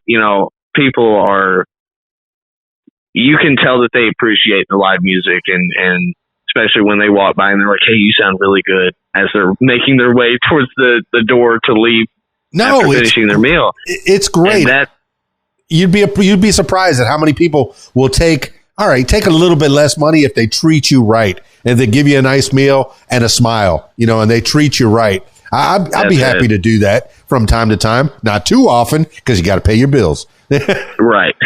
people are, you can tell that they appreciate the live music and especially when they walk by and they're like, hey, you sound really good as they're making their way towards the door to leave after finishing their meal. It's great. You'd be surprised at how many people will take a little bit less money if they treat you right and they give you a nice meal and a smile, and they treat you right. I'd be happy to do that from time to time, not too often because you got to pay your bills. Right.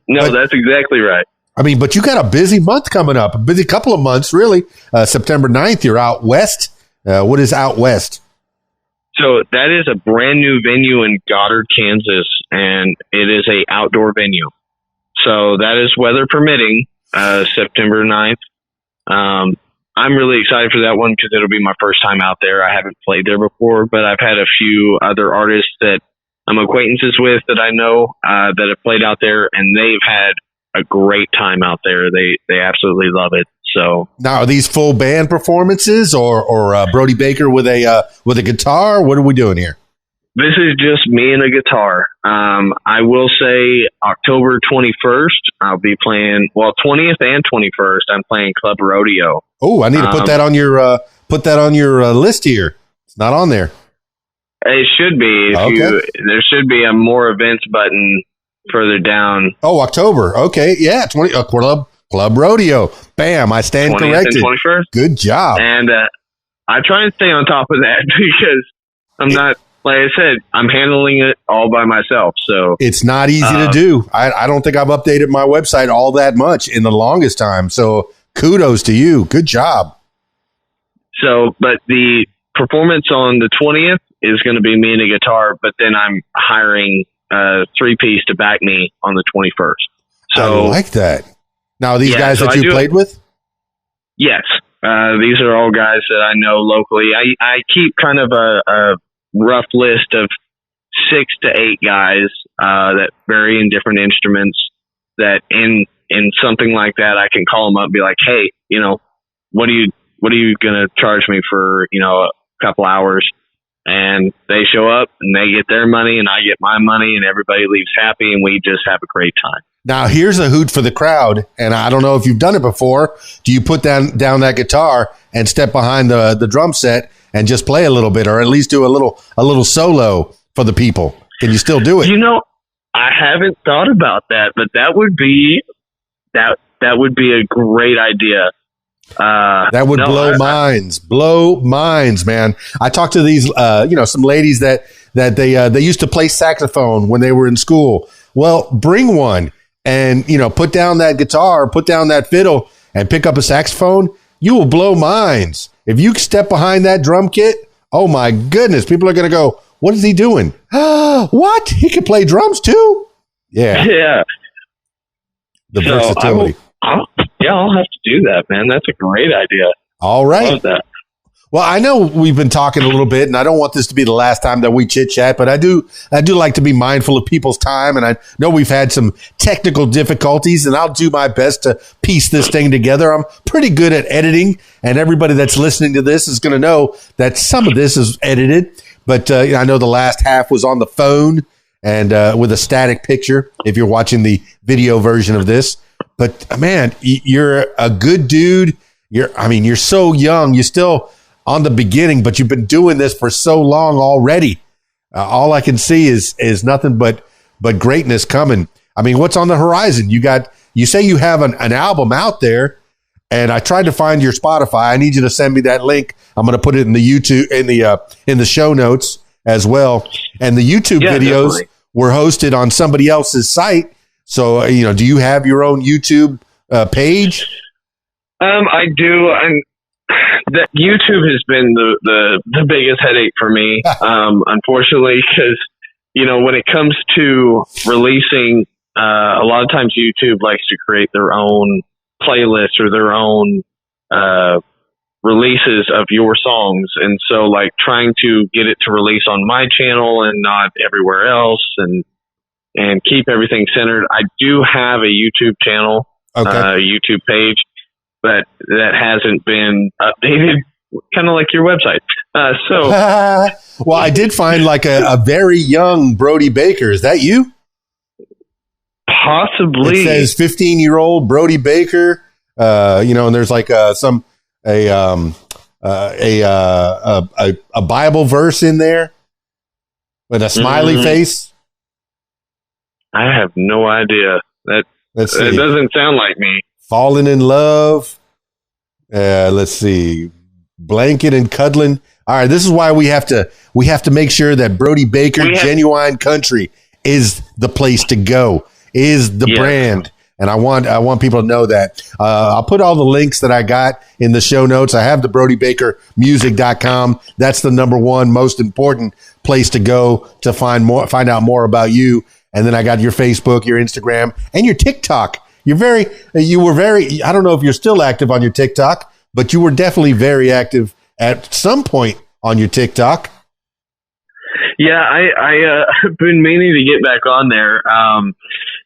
No, that's exactly right. I mean, but you got a busy month coming up, a busy couple of months, really. September 9th, you're out west. What is out west? So that is a brand new venue in Goddard, Kansas, and it is a outdoor venue. So that is weather permitting, September 9th. I'm really excited for that one because it'll be my first time out there. I haven't played there before, but I've had a few other artists that I'm acquaintances with that I know that have played out there, and they've had a great time out there. They absolutely love it. So now, are these full band performances or Brody Baker with a guitar? What are we doing here? This is just me and a guitar. I will say October 21st, I'll be playing, 20th and 21st, I'm playing Club Rodeo. Oh, I need to put that on your list here. It's not on there. It should be. There should be a more events button further down. Oh, October. Okay. Yeah. Club Rodeo. Bam. I stand corrected. 21st. Good job. And I try and stay on top of that because I'm not, like I said, I'm handling it all by myself. So it's not easy to do. I don't think I've updated my website all that much in the longest time. So kudos to you. Good job. So, but the performance on the 20th is going to be me and a guitar, but then I'm hiring a 3-piece to back me on the 21st. So I like that. Now, these guys that you played with? Yes. These are all guys that I know locally. I keep kind of a rough list of 6 to 8 guys that vary in different instruments that in something like that, I can call them up and be like, hey, what are you going to charge me for, a couple hours? And they show up and they get their money and I get my money and everybody leaves happy and we just have a great time. Now, here's a hoot for the crowd. And I don't know if you've done it before. Do you put down that guitar and step behind the drum set and just play a little bit, or at least do a little solo for the people? Can you still do it? I haven't thought about that, but that would be a great idea. That would blow minds, man. I talked to these, some ladies that they used to play saxophone when they were in school. Well, bring one and, put down that guitar, put down that fiddle and pick up a saxophone. You will blow minds. If you step behind that drum kit, oh my goodness, people are going to go, what is he doing? What? He can play drums too? Yeah. Yeah. The versatility. I'll have to do that, man. That's a great idea. All right. Love that. Well, I know we've been talking a little bit, and I don't want this to be the last time that we chit chat, but I do like to be mindful of people's time, and I know we've had some technical difficulties, and I'll do my best to piece this thing together. I'm pretty good at editing, and everybody that's listening to this is going to know that some of this is edited, but I know the last half was on the phone and with a static picture if you're watching the video version of this. But man, you're a good dude. You're so young. You're still on the beginning, but you've been doing this for so long already. All I can see is nothing but greatness coming. I mean, what's on the horizon? You say you have an album out there, and I tried to find your Spotify. I need you to send me that link. I'm going to put it in the YouTube in the show notes as well. And the YouTube videos were hosted on somebody else's site. So, do you have your own YouTube page? I do. That YouTube has been the biggest headache for me, unfortunately, because when it comes to releasing, a lot of times YouTube likes to create their own playlist or their own releases of your songs. And so like trying to get it to release on my channel and not everywhere else and keep everything centered. I do have a YouTube channel, YouTube page, but that hasn't been updated, kind of like your website. Well, I did find like a very young Brody Baker. Is that you? Possibly. It says 15-year-old Brody Baker. And there's like a Bible verse in there with a smiley face. I have no idea. That doesn't sound like me. Falling in love. Let's see. Blanket and cuddling. All right, this is why we have to make sure that Brody Baker Genuine Country is the place to go, is the brand. And I want people to know that. I'll put all the links that I got in the show notes. I have the BrodyBakerMusic.com. That's the number one most important place to go to find out more about you. And then I got your Facebook, your Instagram, and your TikTok. You were very, I don't know if you're still active on your TikTok, but you were definitely very active at some point on your TikTok. Yeah, I've been meaning to get back on there.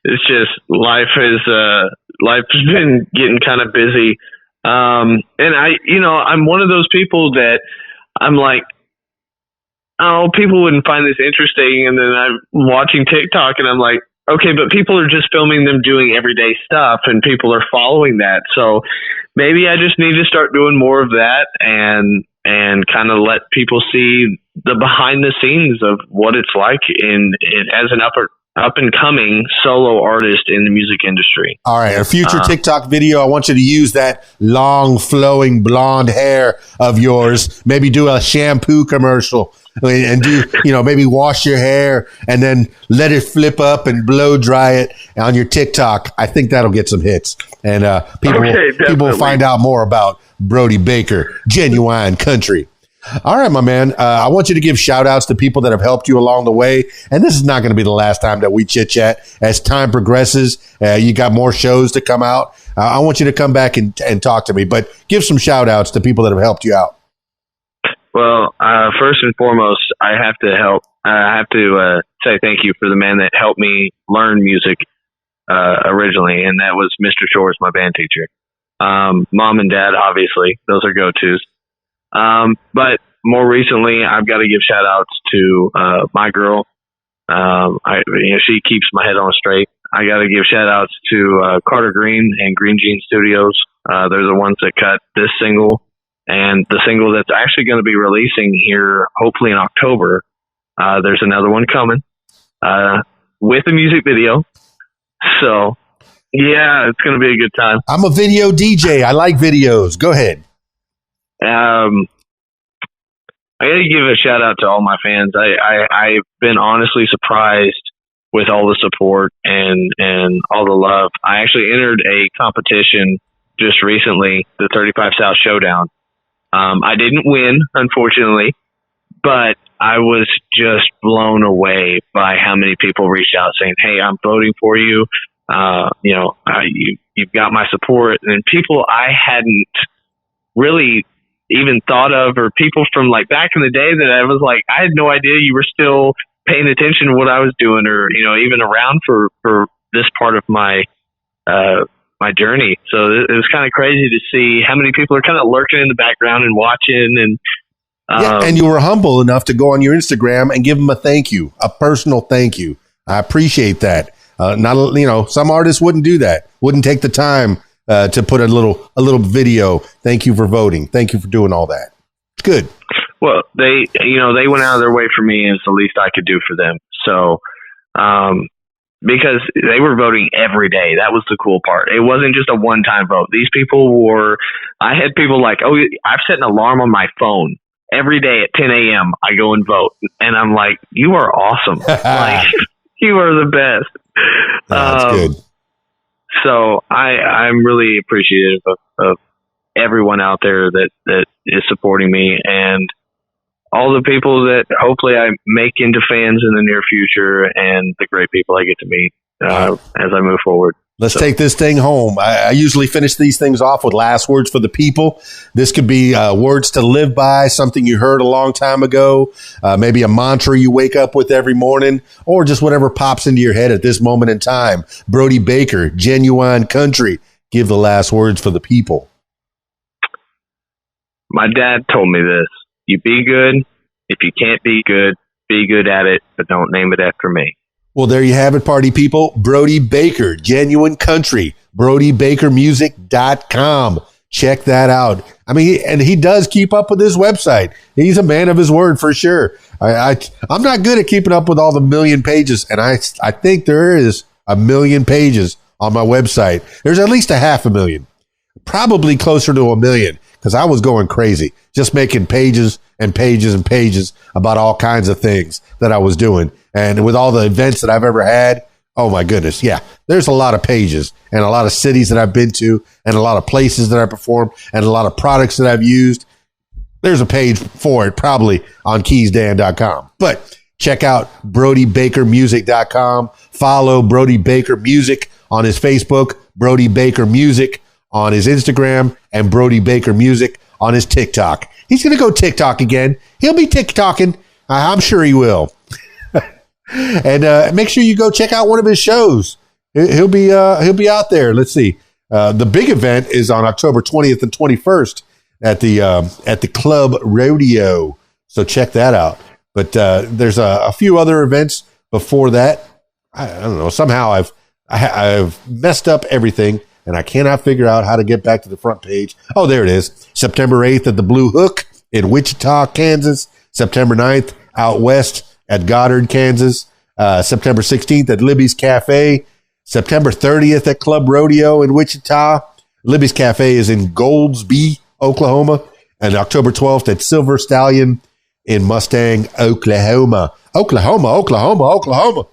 It's just life's been getting kind of busy. And I'm one of those people that I'm like, oh, people wouldn't find this interesting. And then I'm watching TikTok and I'm like, okay, but people are just filming them doing everyday stuff and people are following that. So maybe I just need to start doing more of that and kind of let people see the behind the scenes of what it's like as an up and coming solo artist in the music industry. All right. A future TikTok video, I want you to use that long flowing blonde hair of yours. Maybe do a shampoo commercial and do, maybe wash your hair and then let it flip up and blow dry it on your TikTok. I think that'll get some hits and people will find out more about Brody Baker, Genuine Country. All right, my man. I want you to give shout outs to people that have helped you along the way. And this is not going to be the last time that we chit chat. As time progresses, you got more shows to come out. I want you to come back and talk to me, but give some shout outs to people that have helped you out. Well, first and foremost, I have to say thank you for the man that helped me learn music originally. And that was Mr. Shores, my band teacher. Mom and dad, obviously, those are go-tos. But more recently, I've got to give shout outs to, my girl. She keeps my head on straight. I got to give shout outs to, Carter Green and Green Jean Studios. They're the ones that cut this single and the single that's actually going to be releasing here, hopefully in October. There's another one coming, with a music video. So yeah, it's going to be a good time. I'm a video DJ. I like videos. Go ahead. I got to give a shout out to all my fans. I've been honestly surprised with all the support and all the love. I actually entered a competition just recently, the 35 South Showdown. I didn't win, unfortunately, but I was just blown away by how many people reached out saying, "Hey, I'm voting for you. You've got my support." And people I hadn't really even thought of, or people from like back in the day that I was like, I had no idea you were still paying attention to what I was doing, or even around for this part of my my journey. So it was kind of crazy to see how many people are kind of lurking in the background and watching. And and you were humble enough to go on your Instagram and give them a thank you, a personal thank you. I appreciate that. Some artists wouldn't do that, wouldn't take the time to put a little video. Thank you for voting. Thank you for doing all that. It's good. Well, they went out of their way for me, and it's the least I could do for them. So, because they were voting every day. That was the cool part. It wasn't just a one-time vote. These people I had people like, oh, I've set an alarm on my phone. Every day at 10 a.m. I go and vote. And I'm like, you are awesome. Like, you are the best. That's good. So I'm really appreciative of everyone out there that is supporting me. And all the people that hopefully I make into fans in the near future, and the great people I get to meet as I move forward. Let's take this thing home. I usually finish these things off with last words for the people. This could be words to live by, something you heard a long time ago, maybe a mantra you wake up with every morning, or just whatever pops into your head at this moment in time. Brody Baker, Genuine Country. Give the last words for the people. My dad told me this. You be good. If you can't be good at it, but don't name it after me. Well, there you have it, party people. Brody Baker, Genuine Country, BrodyBakerMusic.com. Check that out. I mean, and he does keep up with his website. He's a man of his word for sure. I'm not good at keeping up with all the million pages, and I think there is 1 million pages on my website. There's at least 500,000, probably closer to 1 million, because I was going crazy, just making pages and pages and pages about all kinds of things that I was doing. And with all the events that I've ever had, oh my goodness, yeah, there's a lot of pages and a lot of cities that I've been to and a lot of places that I performed and a lot of products that I've used. There's a page for it probably on keysdan.com. But check out BrodyBakerMusic.com. Follow Brody Baker Music on his Facebook, Brody Baker Music on his Instagram, and Brody Baker Music on his TikTok. He's going to go TikTok again. He'll be TikToking. I'm sure he will. And make sure you go check out one of his shows. He'll be out there. Let's see. The big event is on October 20th and 21st at the Club Rodeo. So check that out. But there's a few other events before that. I don't know. Somehow I've messed up everything, and I cannot figure out how to get back to the front page. Oh, there it is. September 8th at the Blue Hook in Wichita, Kansas. September 9th out west at Goddard, Kansas. September 16th at Libby's Cafe. September 30th at Club Rodeo in Wichita. Libby's Cafe is in Goldsby, Oklahoma. And October 12th at Silver Stallion in Mustang, Oklahoma. Oklahoma.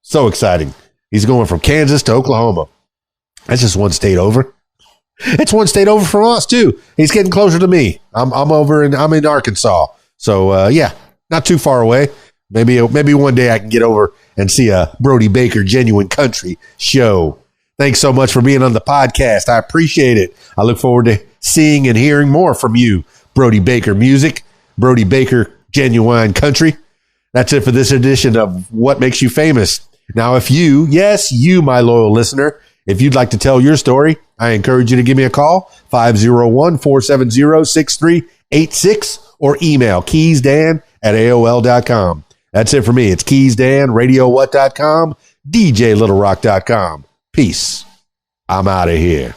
So exciting. He's going from Kansas to Oklahoma. That's just one state over. It's one state over from us, too. He's getting closer to me. I'm in Arkansas. So, yeah, not too far away. Maybe one day I can get over and see a Brody Baker Genuine Country show. Thanks so much for being on the podcast. I appreciate it. I look forward to seeing and hearing more from you. Brody Baker Music, Brody Baker Genuine Country. That's it for this edition of What Makes You Famous. Now, if you, yes, you, my loyal listener, if you'd like to tell your story, I encourage you to give me a call, 501-470-6386, or email keysdan@aol.com. That's it for me. It's KeysDan, RadioWhat.com, DJLittleRock.com. Peace. I'm out of here.